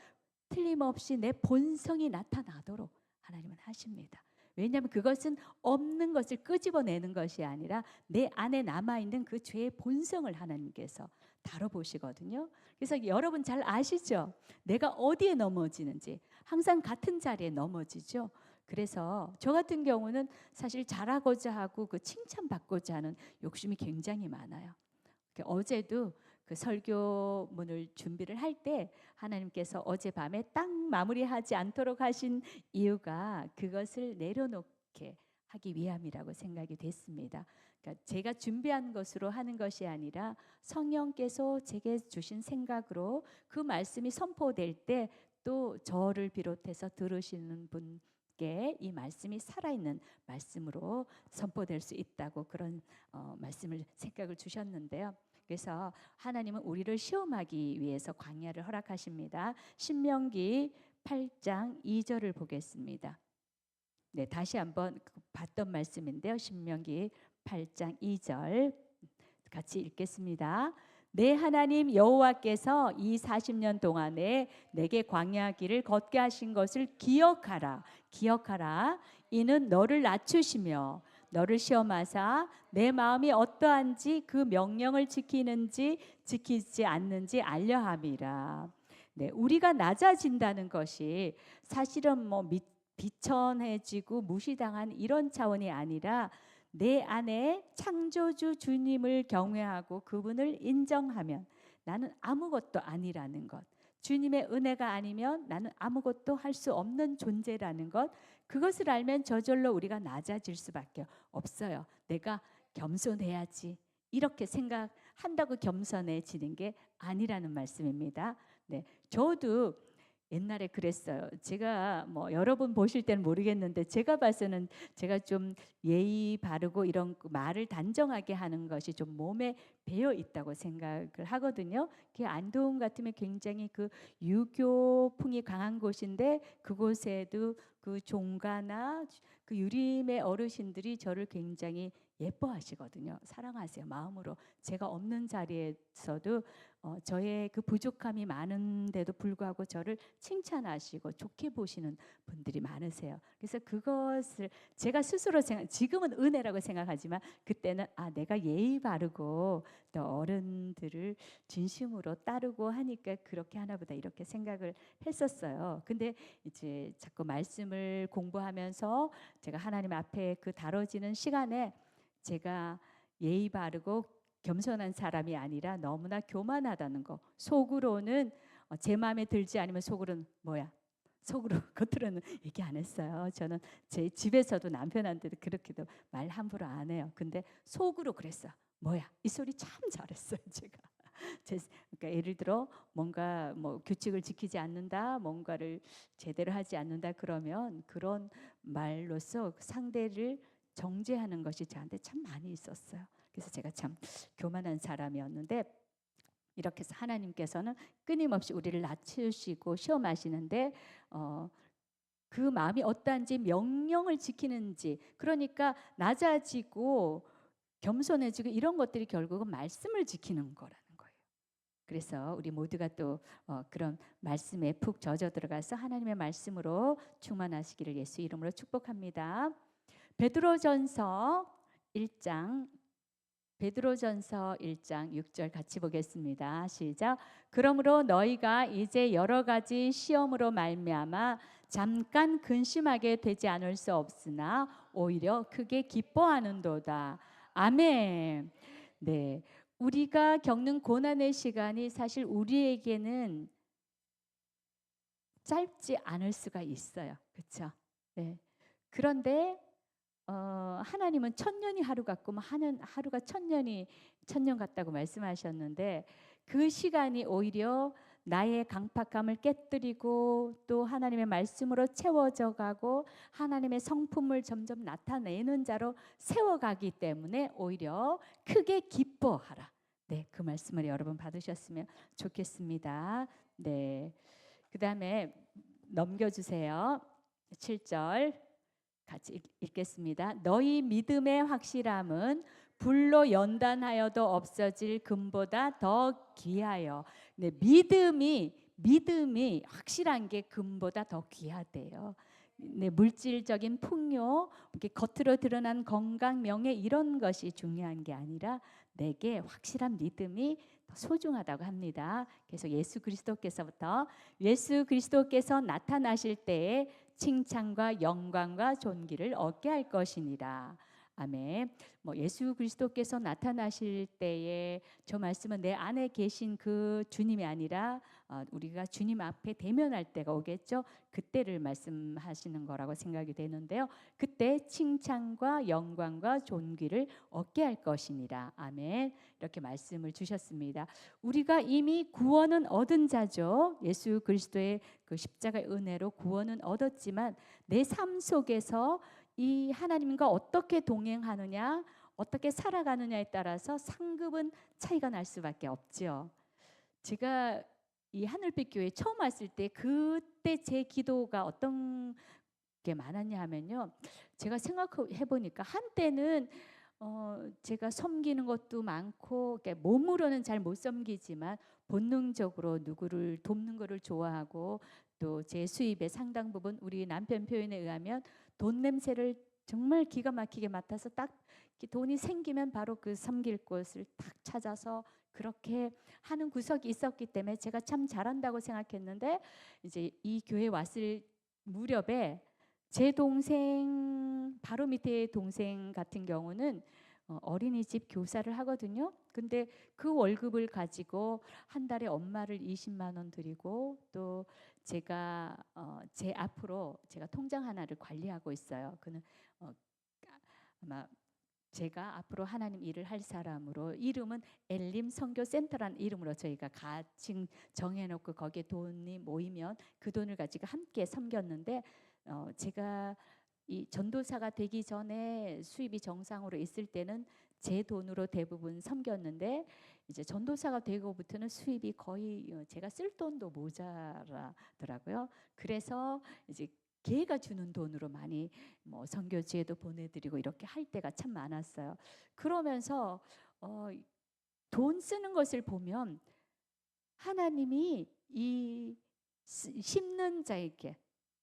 틀림없이 내 본성이 나타나도록 하나님은 하십니다. 왜냐하면 그것은 없는 것을 끄집어내는 것이 아니라 내 안에 남아있는 그 죄의 본성을 하나님께서 다뤄보시거든요. 그래서 여러분 잘 아시죠? 내가 어디에 넘어지는지. 항상 같은 자리에 넘어지죠. 그래서 저 같은 경우는 사실 잘하고자 하고 그 칭찬받고자 하는 욕심이 굉장히 많아요. 어제도 그 설교문을 준비를 할 때 하나님께서 어젯밤에 딱 마무리하지 않도록 하신 이유가 그것을 내려놓게 하기 위함이라고 생각이 됐습니다. 그러니까 제가 준비한 것으로 하는 것이 아니라 성령께서 제게 주신 생각으로 그 말씀이 선포될 때 또 저를 비롯해서 들으시는 분께 이 말씀이 살아있는 말씀으로 선포될 수 있다고, 그런 생각을 주셨는데요. 그래서 하나님은 우리를 시험하기 위해서 광야를 허락하십니다. 신명기 8장 2절을 보겠습니다. 네, 다시 한번 봤던 말씀인데요. 신명기 8장 2절 같이 읽겠습니다. 내 하나님 여호와께서 이 40년 동안에 내게 광야 길을 걷게 하신 것을 기억하라. 기억하라. 이는 너를 낮추시며 너를 시험하사 내 마음이 어떠한지 그 명령을 지키는지 지키지 않는지 알려 함이라. 네, 우리가 낮아진다는 것이 사실은 뭐 비천해지고 무시당한 이런 차원이 아니라 내 안에 창조주 주님을 경외하고 그분을 인정하면 나는 아무것도 아니라는 것, 주님의 은혜가 아니면 나는 아무것도 할 수 없는 존재라는 것, 그것을 알면 저절로 우리가 낮아질 수밖에 없어요. 내가 겸손해야지 이렇게 생각한다고 겸손해지는 게 아니라는 말씀입니다. 네, 저도 옛날에 그랬어요. 제가 뭐 여러분 보실 때는 모르겠는데 제가 봐서는 제가 좀 예의 바르고 이런 말을 단정하게 하는 것이 좀 몸에 배어 있다고 생각을 하거든요. 그 안동 같으면 굉장히 그 유교풍이 강한 곳인데 그곳에도 그 종가나 그 유림의 어르신들이 저를 굉장히 예뻐하시거든요. 사랑하세요. 마음으로. 제가 없는 자리에서도 저의 그 부족함이 많은데도 불구하고 저를 칭찬하시고 좋게 보시는 분들이 많으세요. 그래서 그것을 제가 스스로 지금은 은혜라고 생각하지만 그때는 내가 예의 바르고 또 어른들을 진심으로 따르고 하니까 그렇게 하나보다 이렇게 생각을 했었어요. 근데 이제 자꾸 말씀을 공부하면서 제가 하나님 앞에 그 다뤄지는 시간에 제가 예의 바르고 겸손한 사람이 아니라 너무나 교만하다는 거. 속으로는 제 마음에 들지 않으면 속으로는 뭐야? 속으로 겉으로는 얘기 안 했어요. 저는 제 집에서도 남편한테도 그렇게도 말 함부로 안 해요. 근데 속으로 그랬어. 뭐야? 이 소리 참 잘했어요, 제가. 그러니까 예를 들어 뭔가 뭐 규칙을 지키지 않는다, 뭔가를 제대로 하지 않는다 그러면 그런 말로써 상대를 정죄하는 것이 저한테 참 많이 있었어요. 그래서 제가 참 교만한 사람이었는데 이렇게 해서 하나님께서는 끊임없이 우리를 낮추시고 시험하시는데 그 마음이 어떠한지 명령을 지키는지, 그러니까 낮아지고 겸손해지고 이런 것들이 결국은 말씀을 지키는 거라는 거예요. 그래서 우리 모두가 또 그런 말씀에 푹 젖어 들어가서 하나님의 말씀으로 충만하시기를 예수 이름으로 축복합니다. 베드로전서 1장 6절 같이 보겠습니다. 시작. 그러므로 너희가 이제 여러 가지 시험으로 말미암아 잠깐 근심하게 되지 않을 수 없으나 오히려 크게 기뻐하는도다. 아멘. 네, 우리가 겪는 고난의 시간이 사실 우리에게는 짧지 않을 수가 있어요. 그렇죠? 네. 그런데 하나님은 천년이 하루 같고 하루가 천년 같다고 말씀하셨는데 그 시간이 오히려 나의 강팍함을 깨뜨리고 또 하나님의 말씀으로 채워져 가고 하나님의 성품을 점점 나타내는 자로 세워가기 때문에 오히려 크게 기뻐하라. 네, 그 말씀을 여러분 받으셨으면 좋겠습니다. 네, 그 다음에 넘겨주세요. 7절 같이 읽겠습니다. 너희 믿음의 확실함은 불로 연단하여도 없어질 금보다 더 귀하여. 네, 믿음이 확실한 게 금보다 더 귀하대요. 네, 물질적인 풍요, 이렇게 겉으로 드러난 건강, 명예 이런 것이 중요한 게 아니라 내게 확실한 믿음이 더 소중하다고 합니다. 그래서 예수 그리스도께서 나타나실 때에 칭찬과 영광과 존귀를 얻게 할 것이니라. 아멘. 뭐 예수 그리스도께서 나타나실 때에 저 말씀은 내 안에 계신 그 주님이 아니라 우리가 주님 앞에 대면할 때가 오겠죠. 그때를 말씀하시는 거라고 생각이 되는데요. 그때 칭찬과 영광과 존귀를 얻게 할 것이니라. 아멘. 이렇게 말씀을 주셨습니다. 우리가 이미 구원은 얻은 자죠. 예수 그리스도의 그 십자가의 은혜로 구원은 얻었지만 내 삶 속에서 이 하나님과 어떻게 동행하느냐, 어떻게 살아가느냐에 따라서 상급은 차이가 날 수밖에 없죠. 제가 이 하늘빛 교회 처음 왔을 때 그때 제 기도가 어떤 게 많았냐 하면요, 제가 생각해 보니까 한때는 제가 섬기는 것도 많고 몸으로는 잘 못 섬기지만 본능적으로 누구를 돕는 것을 좋아하고 또 제 수입의 상당 부분 우리 남편 표현에 의하면 돈 냄새를 정말 기가 막히게 맡아서 딱 돈이 생기면 바로 그 섬길 곳을 딱 찾아서 그렇게 하는 구석이 있었기 때문에 제가 참 잘한다고 생각했는데, 이제 이 교회 왔을 무렵에 제 동생 바로 밑에 동생 같은 경우는 어린이집 교사를 하거든요. 근데 그 월급을 가지고 한 달에 엄마를 20만 원 드리고, 또 제가 제 앞으로 제가 통장 하나를 관리하고 있어요. 그는 어, 아마 제가 앞으로 하나님 일을 할 사람으로, 이름은 엘림 선교센터라는 이름으로 저희가 가칭 정해놓고 거기에 돈이 모이면 그 돈을 가지고 함께 섬겼는데, 제가 이 전도사가 되기 전에 수입이 정상으로 있을 때는 제 돈으로 대부분 섬겼는데, 이제 전도사가 되고부터는 수입이 거의 제가 쓸 돈도 모자라더라고요. 그래서 이제 걔가 주는 돈으로 많이 뭐 선교지에도 보내드리고 이렇게 할 때가 참 많았어요. 그러면서 돈 쓰는 것을 보면 하나님이 이 심는 자에게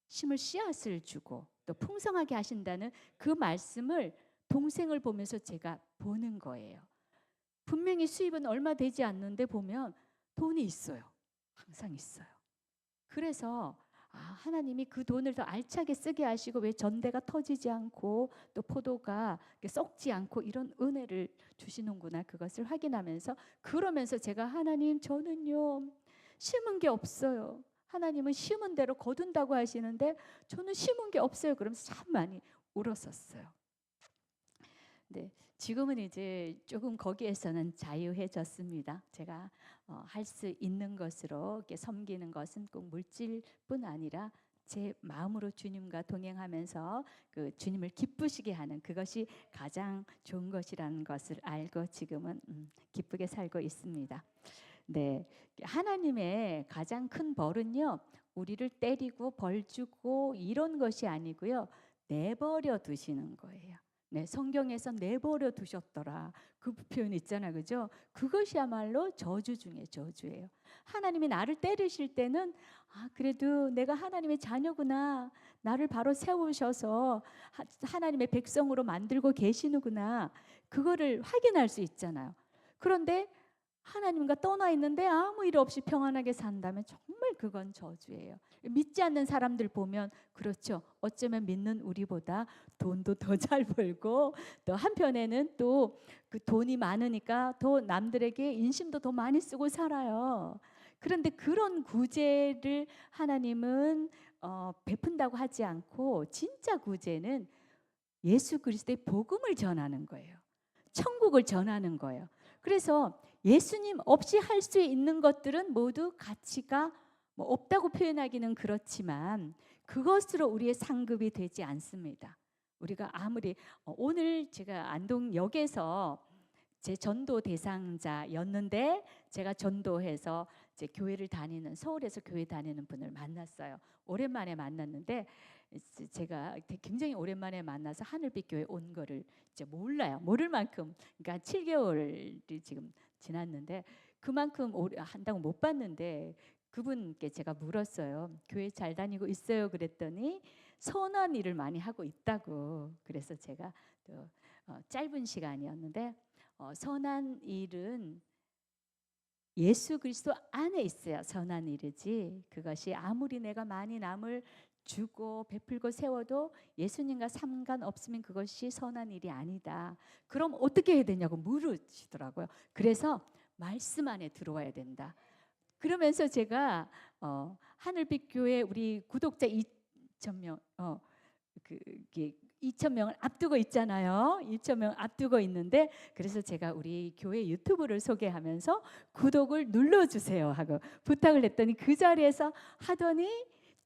심을 씨앗을 주고 또 풍성하게 하신다는 그 말씀을 동생을 보면서 제가 보는 거예요. 분명히 수입은 얼마 되지 않는데 보면 돈이 있어요. 항상 있어요. 그래서 하나님이 그 돈을 더 알차게 쓰게 하시고 왜 전대가 터지지 않고 또 포도가 썩지 않고 이런 은혜를 주시는구나, 그것을 확인하면서, 그러면서 제가 하나님, 저는요 심은 게 없어요. 하나님은 심은 대로 거둔다고 하시는데 저는 심은 게 없어요. 그러면서 참 많이 울었었어요. 네, 지금은 이제 조금 거기에서는 자유해졌습니다. 제가 할 수 있는 것으로 이렇게 섬기는 것은 꼭 물질뿐 아니라 제 마음으로 주님과 동행하면서 그 주님을 기쁘시게 하는 그것이 가장 좋은 것이라는 것을 알고 지금은 기쁘게 살고 있습니다. 네, 하나님의 가장 큰 벌은요, 우리를 때리고 벌 주고 이런 것이 아니고요, 내버려 두시는 거예요. 네, 성경에서 내버려 두셨더라, 그 표현 있잖아요, 그죠? 그것이야말로 저주 중에 저주예요. 하나님이 나를 때리실 때는 그래도 내가 하나님의 자녀구나, 나를 바로 세우셔서 하나님의 백성으로 만들고 계시는구나, 그거를 확인할 수 있잖아요. 그런데 하나님과 떠나 있는데 아무 일 없이 평안하게 산다면 정말 그건 저주예요. 믿지 않는 사람들 보면 그렇죠. 어쩌면 믿는 우리보다 돈도 더 잘 벌고, 또 한편에는 또 그 돈이 많으니까 더 남들에게 인심도 더 많이 쓰고 살아요. 그런데 그런 구제를 하나님은 베푼다고 하지 않고, 진짜 구제는 예수 그리스도의 복음을 전하는 거예요. 천국을 전하는 거예요. 그래서 예수님 없이 할 수 있는 것들은 모두 가치가 뭐 없다고 표현하기는 그렇지만 그것으로 우리의 상급이 되지 않습니다. 우리가 아무리 오늘 제가 안동역에서 제 전도 대상자였는데, 제가 전도해서 이제 교회를 다니는, 서울에서 교회 다니는 분을 만났어요. 오랜만에 만났는데 제가 굉장히 오랜만에 만나서 하늘빛 교회 온 거를 이제 몰라요. 모를 만큼, 그러니까 7개월이 지금 지났는데 그만큼 오래 한다고 못 봤는데, 그분께 제가 물었어요. 교회 잘 다니고 있어요? 그랬더니 선한 일을 많이 하고 있다고. 그래서 제가 또 짧은 시간이었는데 선한 일은 예수 그리스도 안에 있어야 선한 일이지, 그것이 아무리 내가 많이 남을 주고 베풀고 세워도 예수님과 상관없으면 그것이 선한 일이 아니다. 그럼 어떻게 해야 되냐고 물으시더라고요. 그래서 말씀 안에 들어와야 된다. 그러면서 제가 하늘빛 교회 우리 구독자 2,000명 그게 2,000명을 앞두고 있잖아요. 2,000명 앞두고 있는데, 그래서 제가 우리 교회 유튜브를 소개하면서 구독을 눌러주세요 하고 부탁을 했더니 그 자리에서 하더니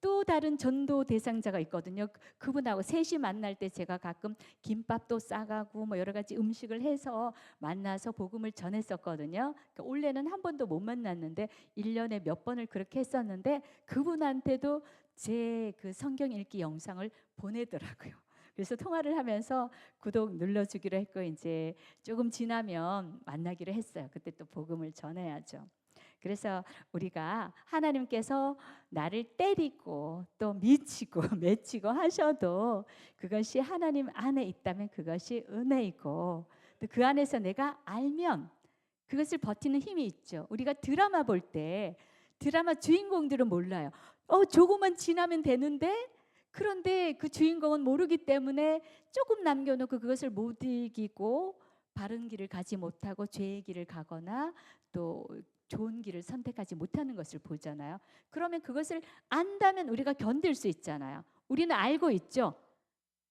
또 다른 전도 대상자가 있거든요. 그분하고 셋이 만날 때 제가 가끔 김밥도 싸가고 뭐 여러 가지 음식을 해서 만나서 복음을 전했었거든요. 그러니까 원래는 한 번도 못 만났는데 1년에 몇 번을 그렇게 했었는데, 그분한테도 제 그 성경 읽기 영상을 보내더라고요. 그래서 통화를 하면서 구독 눌러주기로 했고, 이제 조금 지나면 만나기로 했어요. 그때 또 복음을 전해야죠. 그래서 우리가 하나님께서 나를 때리고 또 미치고 맺히고 하셔도 그것이 하나님 안에 있다면 그것이 은혜이고, 또 그 안에서 내가 알면 그것을 버티는 힘이 있죠. 우리가 드라마 볼 때 드라마 주인공들은 몰라요. 조금만 지나면 되는데, 그런데 그 주인공은 모르기 때문에 조금 남겨놓고 그것을 못 이기고 바른 길을 가지 못하고 죄의 길을 가거나 또 좋은 길을 선택하지 못하는 것을 보잖아요. 그러면 그것을 안다면 우리가 견딜 수 있잖아요. 우리는 알고 있죠.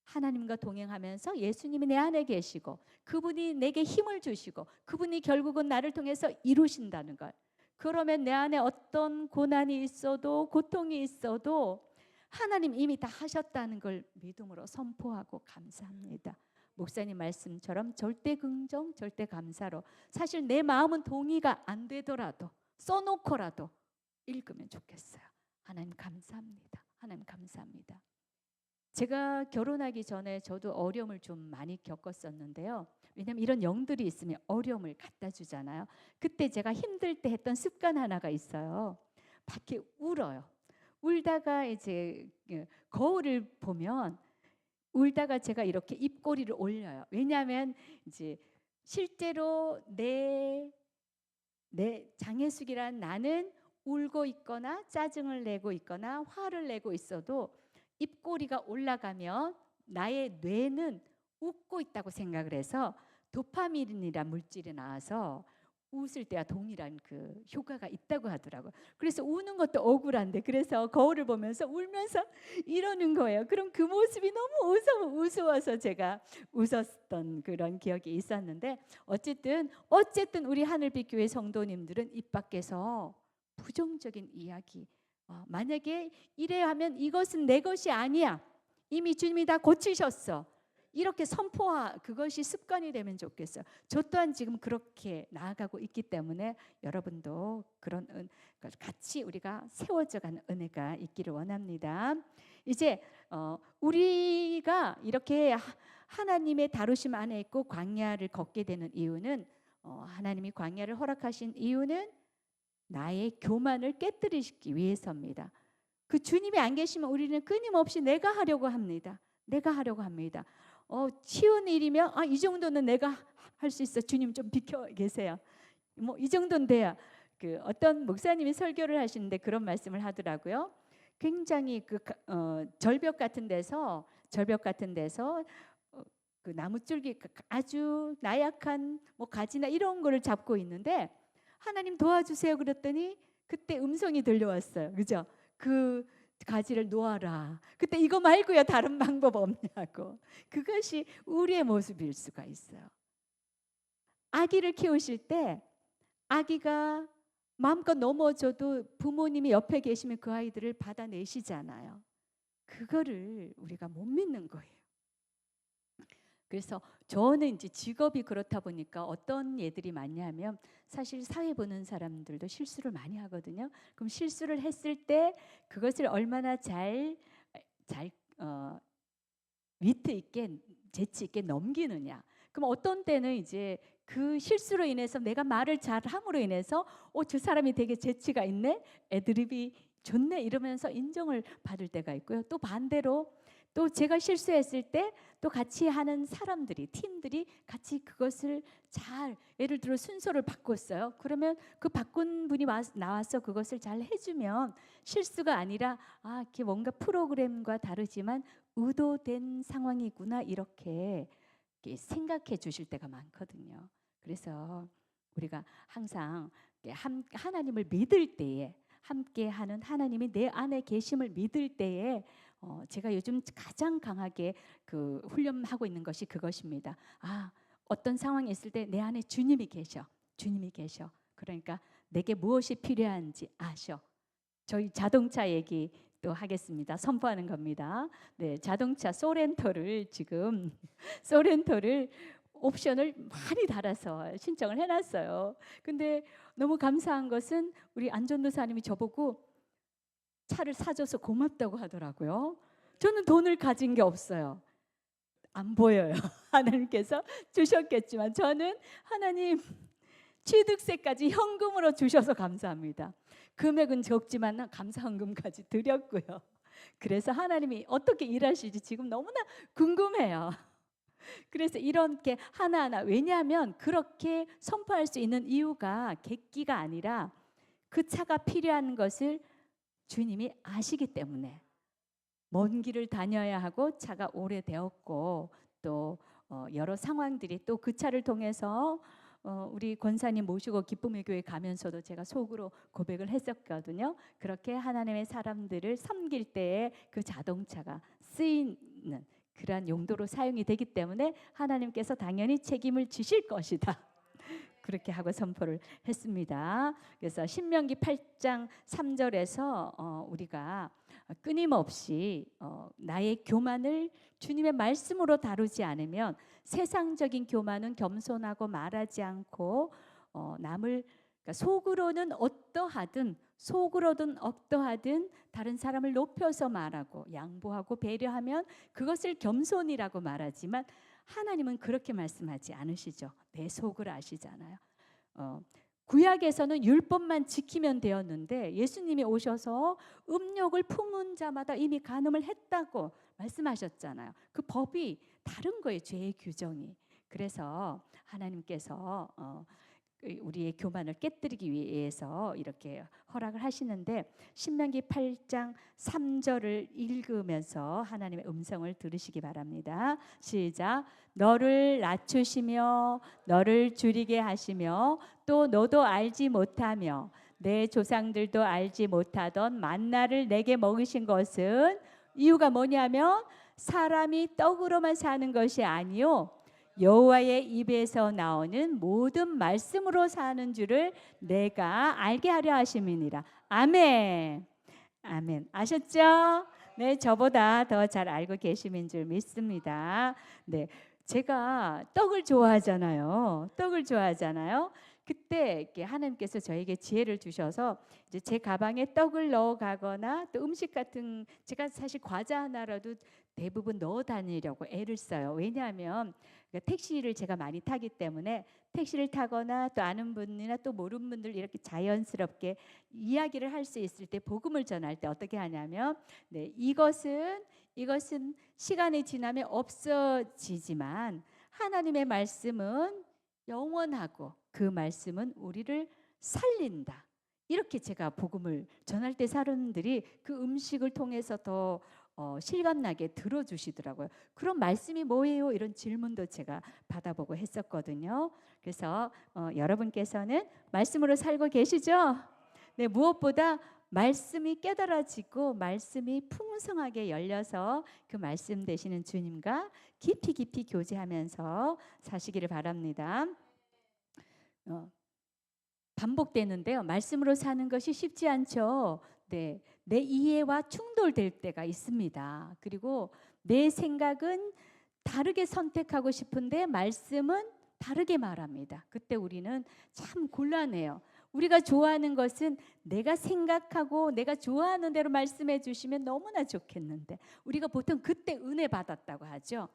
하나님과 동행하면서 예수님이 내 안에 계시고 그분이 내게 힘을 주시고 그분이 결국은 나를 통해서 이루신다는 걸. 그러면 내 안에 어떤 고난이 있어도 고통이 있어도 하나님 이미 다 하셨다는 걸 믿음으로 선포하고 감사합니다. 목사님 말씀처럼 절대 긍정, 절대 감사로, 사실 내 마음은 동의가 안 되더라도 써놓고라도 읽으면 좋겠어요. 하나님 감사합니다. 하나님 감사합니다. 제가 결혼하기 전에 저도 어려움을 좀 많이 겪었었는데요. 왜냐하면 이런 영들이 있으면 어려움을 갖다 주잖아요. 그때 제가 힘들 때 했던 습관 하나가 있어요. 밖에 울어요. 울다가 이제 거울을 보면 울다가 제가 이렇게 입꼬리를 올려요. 왜냐하면 이제 실제로 내 장혜숙이란 나는 울고 있거나 짜증을 내고 있거나 화를 내고 있어도 입꼬리가 올라가면 나의 뇌는 웃고 있다고 생각을 해서 도파민이란 물질이 나와서 웃을 때와 동일한 그 효과가 있다고 하더라고요. 그래서 우는 것도 억울한데, 그래서 거울을 보면서 울면서 이러는 거예요. 그럼 그 모습이 너무 우스워서 제가 웃었던 그런 기억이 있었는데, 어쨌든 우리 하늘빛 교회 성도님들은 입 밖에서 부정적인 이야기, 만약에 이래 하면 이것은 내 것이 아니야, 이미 주님이 다 고치셨어, 이렇게 그것이 습관이 되면 좋겠어요. 저 또한 지금 그렇게 나아가고 있기 때문에 여러분도 그런 같이 우리가 세워져가는 은혜가 있기를 원합니다. 이제 우리가 이렇게 하나님의 다루심 안에 있고 광야를 걷게 되는 이유는, 하나님이 광야를 허락하신 이유는 나의 교만을 깨뜨리시기 위해서입니다. 그 주님이 안 계시면 우리는 끊임없이 내가 하려고 합니다. 쉬운 일이면 이 정도는 내가 할 수 있어, 주님 좀 비켜 계세요. 이 정도는 돼야. 어떤 목사님이 설교를 하시는데 그런 말씀을 하더라고요. 굉장히 절벽 같은 데서 그 나무줄기 아주 나약한 가지나 이런 거를 잡고 있는데 하나님 도와주세요 그랬더니 그때 음성이 들려왔어요. 그죠? 그 가지를 놓아라. 그때 이거 말고요 다른 방법 없냐고. 그것이 우리의 모습일 수가 있어요. 아기를 키우실 때 아기가 마음껏 넘어져도 부모님이 옆에 계시면 그 아이들을 받아내시잖아요. 그거를 우리가 못 믿는 거예요. 그래서 저는 이제 직업이 그렇다 보니까 어떤 예들이 많냐면, 사실 사회 보는 사람들도 실수를 많이 하거든요. 그럼 실수를 했을 때 그것을 얼마나 잘 위트 있게 재치 있게 넘기느냐. 그럼 어떤 때는 이제 그 실수로 인해서 내가 말을 잘함으로 인해서 저 사람이 되게 재치가 있네, 애드립이 좋네 이러면서 인정을 받을 때가 있고요. 또 반대로 또 제가 실수했을 때 또 같이 하는 사람들이, 팀들이 같이 그것을 잘, 예를 들어 순서를 바꿨어요. 그러면 그 바꾼 분이 나와서 그것을 잘 해주면 실수가 아니라 이게 뭔가 프로그램과 다르지만 의도된 상황이구나, 이렇게 생각해 주실 때가 많거든요. 그래서 우리가 항상 하나님을 믿을 때에, 함께하는 하나님이 내 안에 계심을 믿을 때에 제가 요즘 가장 강하게 훈련하고 있는 것이 그것입니다. 어떤 상황이 있을 때 내 안에 주님이 계셔. 그러니까 내게 무엇이 필요한지 아셔. 저희 자동차 얘기 또 하겠습니다. 선포하는 겁니다. 네, 자동차 소렌토를 옵션을 많이 달아서 신청을 해놨어요. 근데 너무 감사한 것은 우리 안전도사님이 저보고 차를 사줘서 고맙다고 하더라고요. 저는 돈을 가진 게 없어요. 안 보여요. 하나님께서 주셨겠지만 저는 하나님 취득세까지 현금으로 주셔서 감사합니다. 금액은 적지만 감사헌금까지 드렸고요. 그래서 하나님이 어떻게 일하실지 지금 너무나 궁금해요. 그래서 이렇게 하나하나, 왜냐하면 그렇게 선포할 수 있는 이유가 객기가 아니라 그 차가 필요한 것을 주님이 아시기 때문에, 먼 길을 다녀야 하고 차가 오래되었고 또 여러 상황들이 또 그 차를 통해서 우리 권사님 모시고 기쁨의 교회 가면서도 제가 속으로 고백을 했었거든요. 그렇게 하나님의 사람들을 섬길 때에 그 자동차가 쓰이는 그러한 용도로 사용이 되기 때문에 하나님께서 당연히 책임을 지실 것이다. 그렇게 하고 선포를 했습니다. 그래서 신명기 8장 3절에서 우리가 끊임없이 나의 교만을 주님의 말씀으로 다루지 않으면 세상적인 교만은 겸손하고 말하지 않고 남을, 그러니까 속으로는 어떠하든 다른 사람을 높여서 말하고 양보하고 배려하면 그것을 겸손이라고 말하지만 하나님은 그렇게 말씀하지 않으시죠. 내 속을 아시잖아요. 구약에서는 율법만 지키면 되었는데 예수님이 오셔서 음욕을 품은 자마다 이미 간음을 했다고 말씀하셨잖아요. 그 법이 다른 거예요, 죄의 규정이. 그래서 하나님께서 우리의 교만을 깨뜨리기 위해서 이렇게 허락을 하시는데, 신명기 8장 3절을 읽으면서 하나님의 음성을 들으시기 바랍니다. 시작. 너를 낮추시며 너를 줄이게 하시며 또 너도 알지 못하며 내 조상들도 알지 못하던 만나를 내게 먹이신 것은, 이유가 뭐냐면 사람이 떡으로만 사는 것이 아니요 여호와의 입에서 나오는 모든 말씀으로 사는 줄을 내가 알게 하려 하심이니라. 아멘. 아멘. 아셨죠? 네, 저보다 더 잘 알고 계심인 줄 믿습니다. 네, 제가 떡을 좋아하잖아요. 그때 이렇게 하나님께서 저에게 지혜를 주셔서 이제 제 가방에 떡을 넣어 가거나 또 음식 같은, 제가 사실 과자 하나라도 대부분 넣어 다니려고 애를 써요. 왜냐하면 택시를 제가 많이 타기 때문에 택시를 타거나 또 아는 분이나 또 모르는 분들 이렇게 자연스럽게 이야기를 할 수 있을 때, 복음을 전할 때 어떻게 하냐면, 네, 이것은 시간이 지나면 없어지지만 하나님의 말씀은 영원하고 그 말씀은 우리를 살린다. 이렇게 제가 복음을 전할 때 사람들이 그 음식을 통해서 더 실감나게 들어주시더라고요. 그런 말씀이 뭐예요? 이런 질문도 제가 받아보고 했었거든요. 그래서 여러분께서는 말씀으로 살고 계시죠? 네, 무엇보다 말씀이 깨달아지고 말씀이 풍성하게 열려서 그 말씀 되시는 주님과 깊이 교제하면서 사시기를 바랍니다. 반복되는데요. 말씀으로 사는 것이 쉽지 않죠. 네, 내 이해와 충돌될 때가 있습니다. 그리고 내 생각은 다르게 선택하고 싶은데 말씀은 다르게 말합니다. 그때 우리는 참 곤란해요. 우리가 좋아하는 것은 내가 생각하고 내가 좋아하는 대로 말씀해 주시면 너무나 좋겠는데, 우리가 보통 그때 은혜 받았다고 하죠.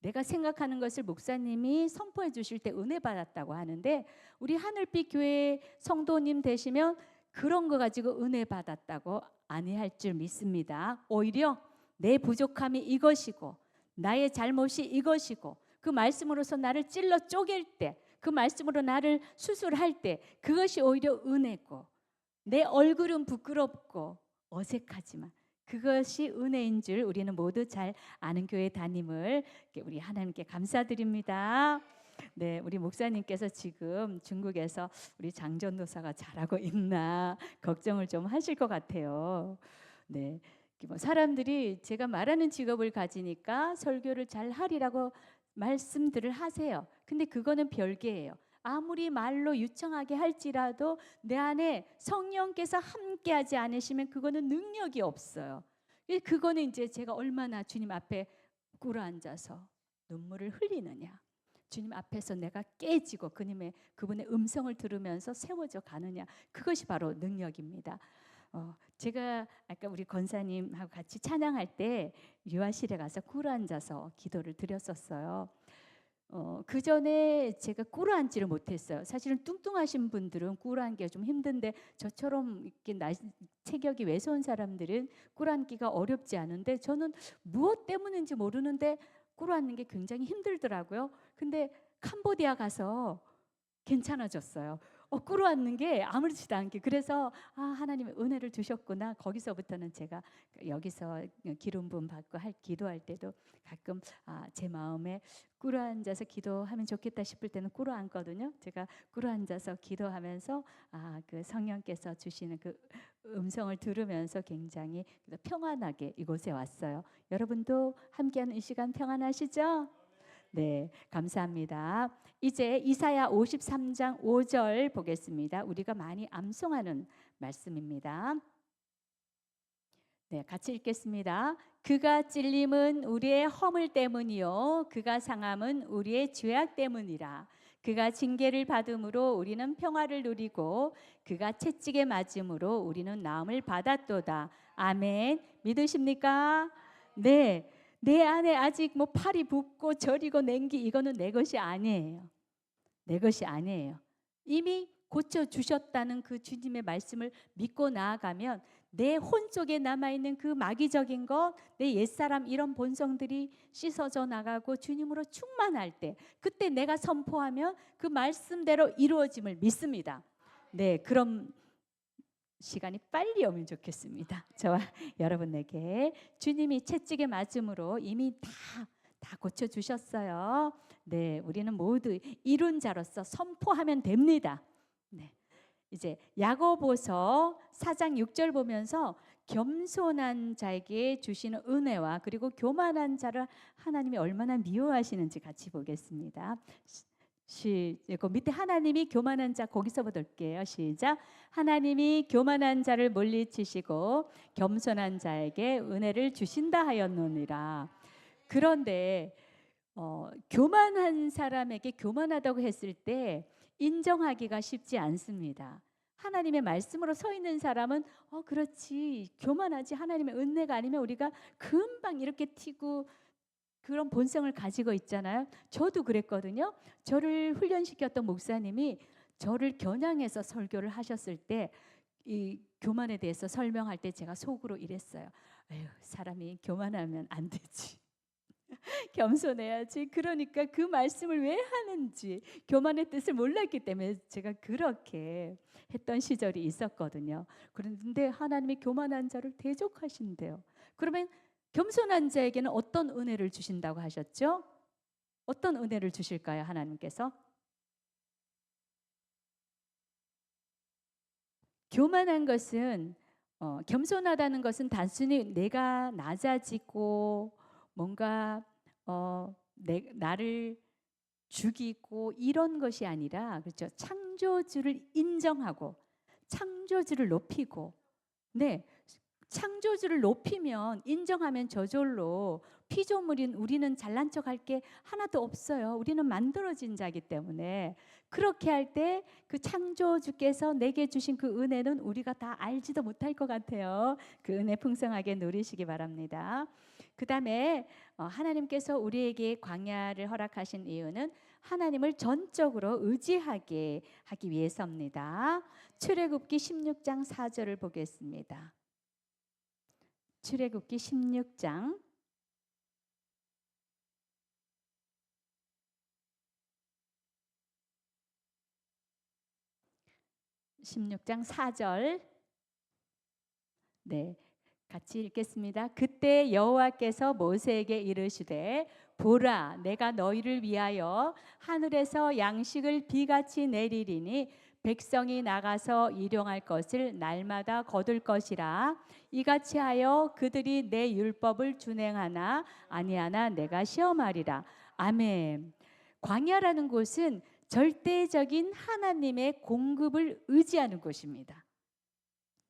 내가 생각하는 것을 목사님이 선포해 주실 때 은혜 받았다고 하는데, 우리 하늘빛 교회 성도님 되시면 그런 거 가지고 은혜 받았다고 아니할 줄 믿습니다. 오히려 내 부족함이 이것이고 나의 잘못이 이것이고 그 말씀으로서 나를 찔러 쪼갤 때, 그 말씀으로 나를 수술할 때 그것이 오히려 은혜고, 내 얼굴은 부끄럽고 어색하지만 그것이 은혜인 줄 우리는 모두 잘 아는 교회 담임을 우리 하나님께 감사드립니다. 네, 우리 목사님께서 지금 중국에서 우리 장전도사가 잘하고 있나 걱정을 좀 하실 것 같아요. 네, 사람들이 제가 말하는 직업을 가지니까 설교를 잘 하리라고 말씀들을 하세요. 근데 그거는 별개예요. 아무리 말로 유창하게 할지라도 내 안에 성령께서 함께하지 않으시면 그거는 능력이 없어요. 그거는 이제 제가 얼마나 주님 앞에 꿇어앉아서 눈물을 흘리느냐, 주님 앞에서 내가 깨지고 그분의 음성을 들으면서 세워져 가느냐, 그것이 바로 능력입니다. 제가 아까 우리 권사님하고 같이 찬양할 때 유아실에 가서 꿇어앉아서 기도를 드렸었어요. 그 전에 제가 꿇어 앉지를 못했어요. 사실은 뚱뚱하신 분들은 꿇어 앉기가 좀 힘든데 저처럼 이렇게 체격이 왜소한 사람들은 꿇어 앉기가 어렵지 않은데 저는 무엇 때문인지 모르는데 꿇어 앉는 게 굉장히 힘들더라고요. 근데 캄보디아 가서 괜찮아졌어요. 꿇어 앉는 게 아무렇지도 않게. 그래서 하나님의 은혜를 주셨구나. 거기서부터는 제가 여기서 기름 부음 받고 기도할 때도 가끔 제 마음에 꿇어 앉아서 기도하면 좋겠다 싶을 때는 꿇어 앉거든요. 제가 꿇어 앉아서 기도하면서 그 성령께서 주시는 그 음성을 들으면서 굉장히 평안하게 이곳에 왔어요. 여러분도 함께하는 이 시간 평안하시죠? 네, 감사합니다. 이제 이사야 53장 5절 보겠습니다. 우리가 많이 암송하는 말씀입니다. 네, 같이 읽겠습니다. 그가 찔림은 우리의 허물 때문이요 그가 상함은 우리의 죄악 때문이라. 그가 징계를 받음으로 우리는 평화를 누리고 그가 채찍에 맞음으로 우리는 나음을 받았도다. 아멘. 믿으십니까? 네. 내 안에 아직 뭐 팔이 붓고 저리고 냉기 이거는 내 것이 아니에요. 내 것이 아니에요. 이미 고쳐 주셨다는 그 주님의 말씀을 믿고 나아가면 내 혼 속에 남아있는 그 마귀적인 것, 내 옛사람 이런 본성들이 씻어져 나가고 주님으로 충만할 때 그때 내가 선포하면 그 말씀대로 이루어짐을 믿습니다. 네, 그럼 시간이 빨리 오면 좋겠습니다. 저와 여러분에게 주님이 채찍에 맞음으로 이미 다 고쳐주셨어요. 네, 우리는 모두 이룬 자로서 선포하면 됩니다. 네, 이제 야고보서 4장 6절 보면서 겸손한 자에게 주시는 은혜와 그리고 교만한 자를 하나님이 얼마나 미워하시는지 같이 보겠습니다. 그 밑에 하나님이 교만한 자 거기서부터 볼게요. 시작. 하나님이 교만한 자를 물리치시고 겸손한 자에게 은혜를 주신다 하였느니라. 그런데 교만한 사람에게 교만하다고 했을 때 인정하기가 쉽지 않습니다. 하나님의 말씀으로 서 있는 사람은 그렇지 교만하지 하나님의 은혜가 아니면 우리가 금방 이렇게 튀고 그런 본성을 가지고 있잖아요. 저도 그랬거든요. 저를 훈련시켰던 목사님이 저를 겨냥해서 설교를 하셨을 때 이 교만에 대해서 설명할 때 제가 속으로 이랬어요. 에휴, 사람이 교만하면 안 되지. 겸손해야지. 그러니까 그 말씀을 왜 하는지 교만의 뜻을 몰랐기 때문에 제가 그렇게 했던 시절이 있었거든요. 그런데 하나님이 교만한 자를 대적하신대요. 그러면 겸손한 자에게는 어떤 은혜를 주신다고 하셨죠? 어떤 은혜를 주실까요, 하나님께서? 교만한 것은 겸손하다는 것은 단순히 내가 낮아지고 뭔가 나를 죽이고 이런 것이 아니라 그렇죠. 창조주를 인정하고 창조주를 높이고 네. 창조주를 높이면 인정하면 저절로 피조물인 우리는 잘난 척할 게 하나도 없어요. 우리는 만들어진 자이기 때문에 그렇게 할 때 그 창조주께서 내게 주신 그 은혜는 우리가 다 알지도 못할 것 같아요. 그 은혜 풍성하게 누리시기 바랍니다. 그 다음에 하나님께서 우리에게 광야를 허락하신 이유는 하나님을 전적으로 의지하게 하기 위해서입니다. 출애굽기 16장 4절을 보겠습니다. 출애굽기 16장 4절 네, 같이 읽겠습니다. 그때 여호와께서 모세에게 이르시되 보라 내가 너희를 위하여 하늘에서 양식을 비같이 내리리니 백성이 나가서 일용할 것을 날마다 거둘 것이라. 이같이 하여 그들이 내 율법을 준행하나 아니하나 내가 시험하리라. 아멘. 광야라는 곳은 절대적인 하나님의 공급을 의지하는 곳입니다.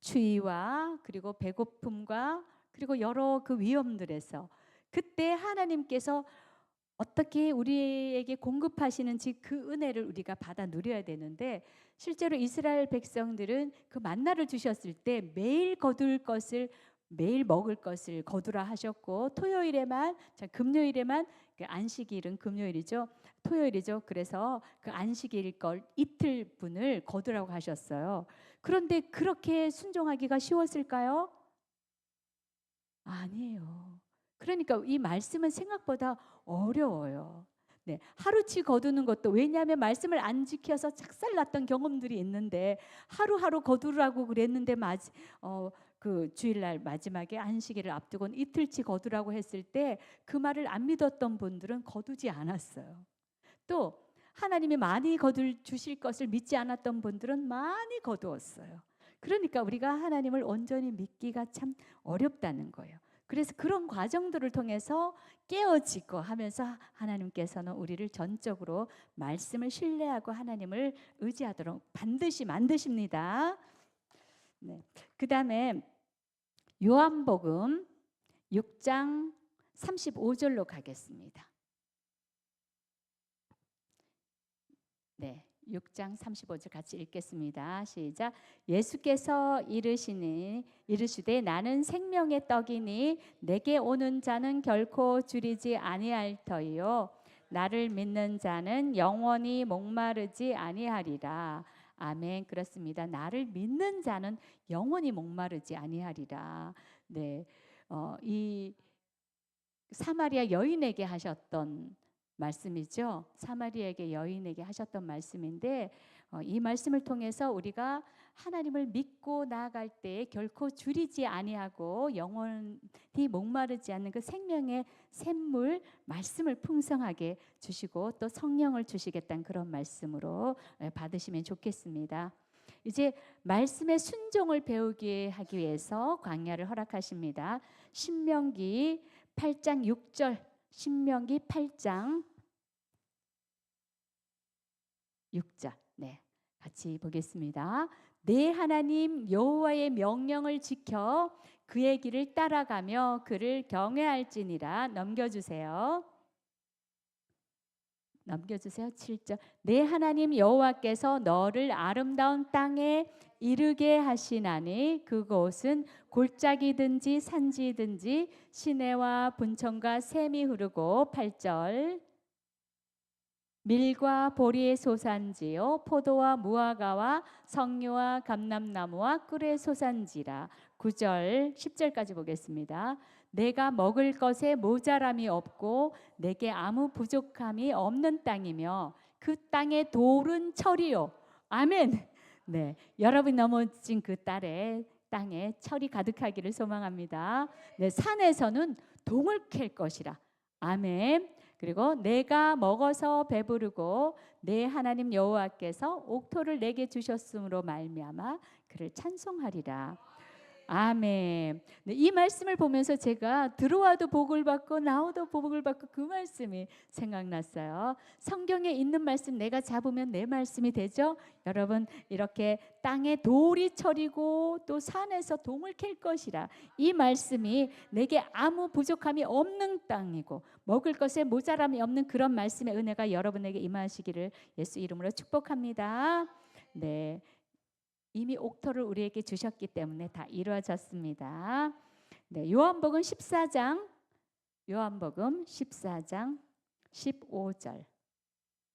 추위와 그리고 배고픔과 그리고 여러 그 위험들에서 그때 하나님께서 어떻게 우리에게 공급하시는지 그 은혜를 우리가 받아 누려야 되는데 실제로 이스라엘 백성들은 그 만나를 주셨을 때 매일 거둘 것을 매일 먹을 것을 거두라 하셨고 토요일에만 금요일에만 그 안식일은 금요일이죠. 토요일이죠. 그래서 그 안식일 걸 이틀분을 거두라고 하셨어요. 그런데 그렇게 순종하기가 쉬웠을까요? 아니에요. 그러니까 이 말씀은 생각보다 어려워요. 네, 하루치 거두는 것도, 왜냐하면 말씀을 안 지켜서 착살났던 경험들이 있는데 하루하루 거두라고 그랬는데 그 주일날 마지막에 안식일을 앞두고는 이틀치 거두라고 했을 때 그 말을 안 믿었던 분들은 거두지 않았어요. 또 하나님이 많이 거둘 주실 것을 믿지 않았던 분들은 많이 거두었어요. 그러니까 우리가 하나님을 온전히 믿기가 참 어렵다는 거예요. 그래서 그런 과정들을 통해서 깨어지고 하면서 하나님께서는 우리를 전적으로 말씀을 신뢰하고 하나님을 의지하도록 반드시 만드십니다. 네. 그 다음에 요한복음 6장 35절로 가겠습니다. 네, 6장 35절 같이 읽겠습니다. 시작. 예수께서 이르시되 나는 생명의 떡이니 내게 오는 자는 결코 줄이지 아니할 터이요 나를 믿는 자는 영원히 목마르지 아니하리라. 아멘. 그렇습니다. 나를 믿는 자는 영원히 목마르지 아니하리라. 네, 이 사마리아 여인에게 하셨던 말씀이죠. 사마리아에게 여인에게 하셨던 말씀인데 이 말씀을 통해서 우리가 하나님을 믿고 나아갈 때 결코 줄이지 아니하고 영원히 목마르지 않는 그 생명의 샘물 말씀을 풍성하게 주시고 또 성령을 주시겠다는 그런 말씀으로 받으시면 좋겠습니다. 이제 말씀의 순종을 배우게 하기 위해서 광야를 허락하십니다. 신명기 8장 6절, 신명기 8장 6절. 네, 같이 보겠습니다. 내 하나님 여호와의 명령을 지켜 그의 길을 따라가며 그를 경외할지니라. 넘겨주세요. 7절. 내 하나님 여호와께서 너를 아름다운 땅에 이르게 하시나니 그곳은 골짜기든지 산지든지 시내와 분천과 샘이 흐르고 8절. 밀과 보리의 소산지요 포도와 무화과와 석류와 감람나무와 꿀의 소산지라. 9절 10절까지 보겠습니다. 내가 먹을 것에 모자람이 없고 내게 아무 부족함이 없는 땅이며 그 땅의 돌은 철이요. 아멘. 네, 여러분이 넘어진 그 땅에 철이 가득하기를 소망합니다. 네, 산에서는 동을 캘 것이라. 아멘. 그리고 내가 먹어서 배부르고 내 하나님 여호와께서 옥토를 내게 주셨으므로 말미암아 그를 찬송하리라. 아멘. 네, 이 말씀을 보면서 제가 들어와도 복을 받고 나와도 복을 받고 그 말씀이 생각났어요. 성경에 있는 말씀 내가 잡으면 내 말씀이 되죠. 여러분, 이렇게 땅에 돌이 철이고 또 산에서 동을 캘 것이라. 이 말씀이 내게 아무 부족함이 없는 땅이고 먹을 것에 모자람이 없는 그런 말씀의 은혜가 여러분에게 임하시기를 예수 이름으로 축복합니다. 네, 이미 옥토를 우리에게 주셨기 때문에 다 이루어졌습니다. 네, 요한복음 14장 15절.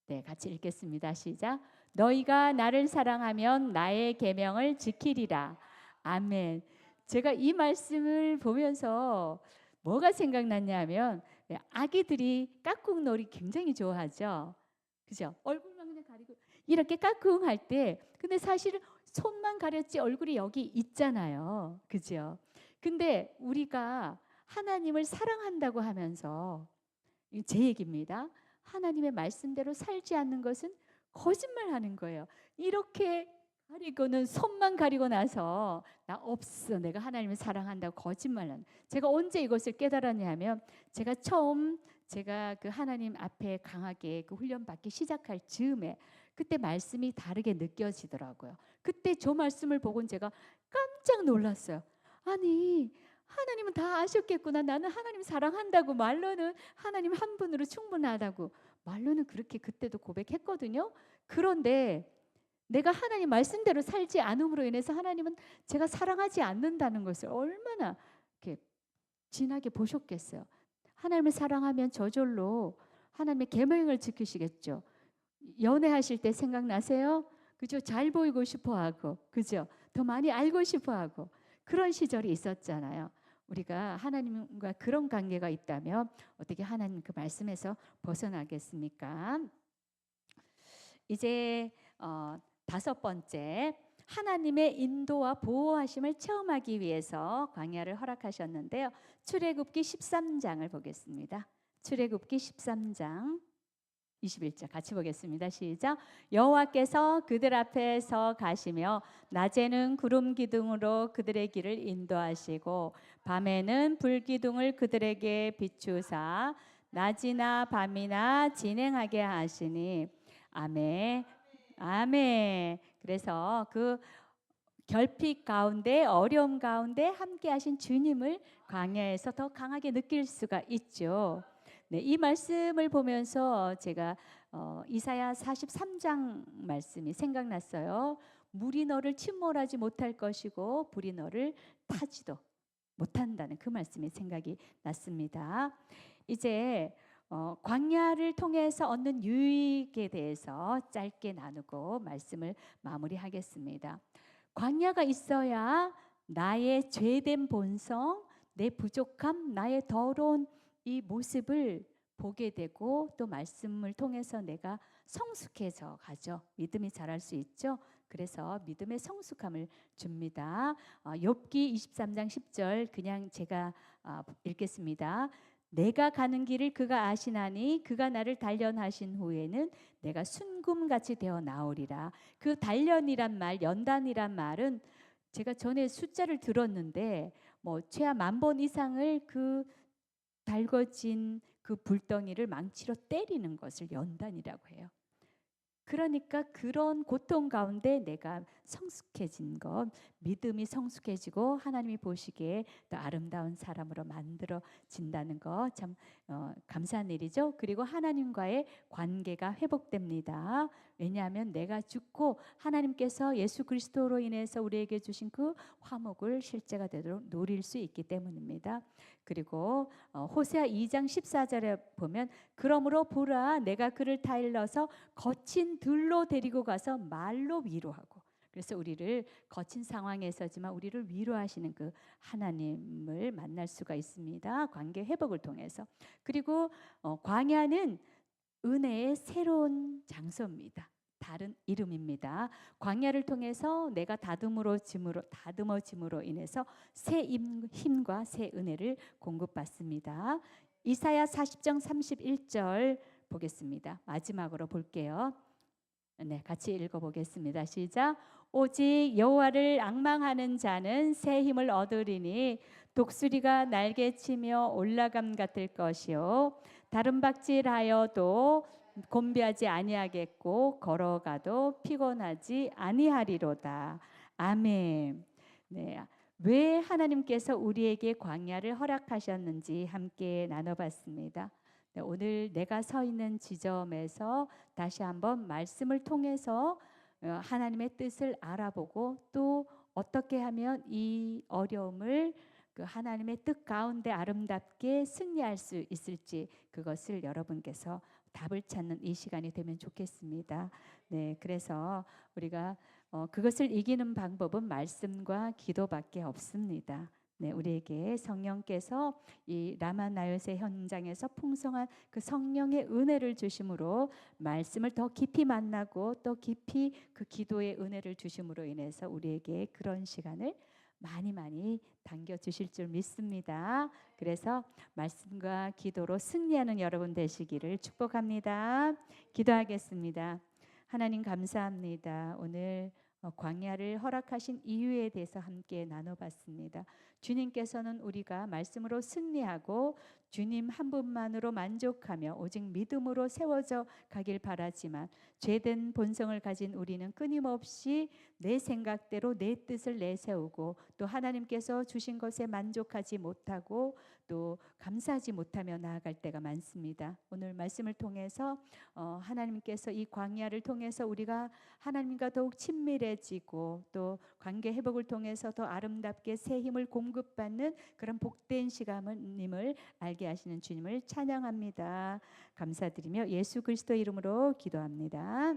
네, 같이 읽겠습니다. 시작. 너희가 나를 사랑하면 나의 계명을 지키리라. 아멘. 제가 이 말씀을 보면서 뭐가 생각났냐면 아기들이 깍꿍놀이 굉장히 좋아하죠. 그죠? 얼굴만 그냥 가리고 이렇게 깍꿍할 때 근데 사실은 손만 가렸지 얼굴이 여기 있잖아요. 그죠? 근데 우리가 하나님을 사랑한다고 하면서 제 얘기입니다. 하나님의 말씀대로 살지 않는 것은 거짓말하는 거예요. 이렇게 가리고는 손만 가리고 나서 나 없어 내가 하나님을 사랑한다고 거짓말하는. 제가 언제 이것을 깨달았냐면 제가 그 하나님 앞에 강하게 그 훈련 받기 시작할 즈음에 그때 말씀이 다르게 느껴지더라고요. 그때 저 말씀을 보고는 제가 깜짝 놀랐어요. 아니 하나님은 다 아셨겠구나. 나는 하나님 사랑한다고 말로는 하나님 한 분으로 충분하다고 말로는 그렇게 그때도 고백했거든요. 그런데 내가 하나님 말씀대로 살지 않음으로 인해서 하나님은 제가 사랑하지 않는다는 것을 얼마나 이렇게 진하게 보셨겠어요. 하나님을 사랑하면 저절로 하나님의 계명을 지키시겠죠. 연애하실 때 생각나세요? 그죠? 잘 보이고 싶어 하고, 그죠? 더 많이 알고 싶어 하고, 그런 시절이 있었잖아요. 우리가 하나님과 그런 관계가 있다면 어떻게 하나님 그 말씀에서 벗어나겠습니까? 이제 다섯 번째, 하나님의 인도와 보호하심을 체험하기 위해서 광야를 허락하셨는데요. 출애굽기 13장을 보겠습니다. 출애굽기 13장 21절 같이 보겠습니다. 시작. 여호와께서 그들 앞에서 가시며 낮에는 구름 기둥으로 그들의 길을 인도하시고 밤에는 불 기둥을 그들에게 비추사 낮이나 밤이나 진행하게 하시니 아멘. 아멘. 그래서 그 결핍 가운데 어려움 가운데 함께 하신 주님을 광야에서 더 강하게 느낄 수가 있죠. 네, 이 말씀을 보면서 제가 이사야 43장 말씀이 생각났어요. 물이 너를 침몰하지 못할 것이고 불이 너를 타지도 못한다는 그 말씀이 생각이 났습니다. 이제 광야를 통해서 얻는 유익에 대해서 짧게 나누고 말씀을 마무리하겠습니다. 광야가 있어야 나의 죄된 본성, 내 부족함, 나의 더러운 이 모습을 보게 되고 또 말씀을 통해서 내가 성숙해져 가죠. 믿음이 자랄 수 있죠. 그래서 믿음의 성숙함을 줍니다. 욥기 23장 10절 그냥 제가 읽겠습니다. 내가 가는 길을 그가 아시나니 그가 나를 단련하신 후에는 내가 순금같이 되어 나오리라. 그 단련이란 말, 연단이란 말은 제가 전에 숫자를 들었는데 뭐 최하 10,000번 이상을 그 달궈진 그 불덩이를 망치로 때리는 것을 연단이라고 해요. 그러니까 그런 고통 가운데 내가 성숙해진 것, 믿음이 성숙해지고 하나님이 보시기에 또 아름다운 사람으로 만들어진다는 거 참 감사한 일이죠. 그리고 하나님과의 관계가 회복됩니다. 왜냐하면 내가 죽고 하나님께서 예수 그리스도로 인해서 우리에게 주신 그 화목을 실제가 되도록 누릴 수 있기 때문입니다. 그리고 호세아 2장 14절에 보면 그러므로 보라 내가 그를 타일러서 거친 들로 데리고 가서 말로 위로하고 그래서 우리를 거친 상황에서지만 우리를 위로하시는 그 하나님을 만날 수가 있습니다. 관계 회복을 통해서. 그리고 광야는 은혜의 새로운 장소입니다. 다른 이름입니다. 광야를 통해서 내가 다듬어짐으로 인해서 새 힘과 새 은혜를 공급받습니다. 이사야 40장 31절 보겠습니다. 마지막으로 볼게요. 네, 같이 읽어보겠습니다. 시작. 오직 여호와를 앙망하는 자는 새 힘을 얻으리니 독수리가 날개치며 올라감 같을 것이요 다른 박질하여도 곤비하지 아니하겠고 걸어가도 피곤하지 아니하리로다. 아멘. 네. 왜 하나님께서 우리에게 광야를 허락하셨는지 함께 나눠봤습니다. 네, 오늘 내가 서 있는 지점에서 다시 한번 말씀을 통해서 하나님의 뜻을 알아보고 또 어떻게 하면 이 어려움을 그 하나님의 뜻 가운데 아름답게 승리할 수 있을지 그것을 여러분께서 답을 찾는 이 시간이 되면 좋겠습니다. 네, 그래서 우리가 그것을 이기는 방법은 말씀과 기도밖에 없습니다. 네, 우리에게 성령께서 이 라마나요세 현장에서 풍성한 그 성령의 은혜를 주심으로 말씀을 더 깊이 만나고 또 깊이 그 기도의 은혜를 주심으로 인해서 우리에게 그런 시간을 많이 당겨 주실 줄 믿습니다. 그래서 말씀과 기도로 승리하는 여러분 되시기를 축복합니다. 기도하겠습니다. 하나님 감사합니다. 오늘 광야를 허락하신 이유에 대해서 함께 나눠봤습니다. 주님께서는 우리가 말씀으로 승리하고 주님 한 분만으로 만족하며 오직 믿음으로 세워져 가길 바라지만 죄된 본성을 가진 우리는 끊임없이 내 생각대로 내 뜻을 내세우고 또 하나님께서 주신 것에 만족하지 못하고 또 감사하지 못하며 나아갈 때가 많습니다. 오늘 말씀을 통해서 하나님께서 이 광야를 통해서 우리가 하나님과 더욱 친밀해지고 또 관계 회복을 통해서 더 아름답게 새 힘을 공급 공급받는 그런 복된 시간임을 알게 하시는 주님을 찬양합니다. 감사드리며 예수 그리스도 이름으로 기도합니다.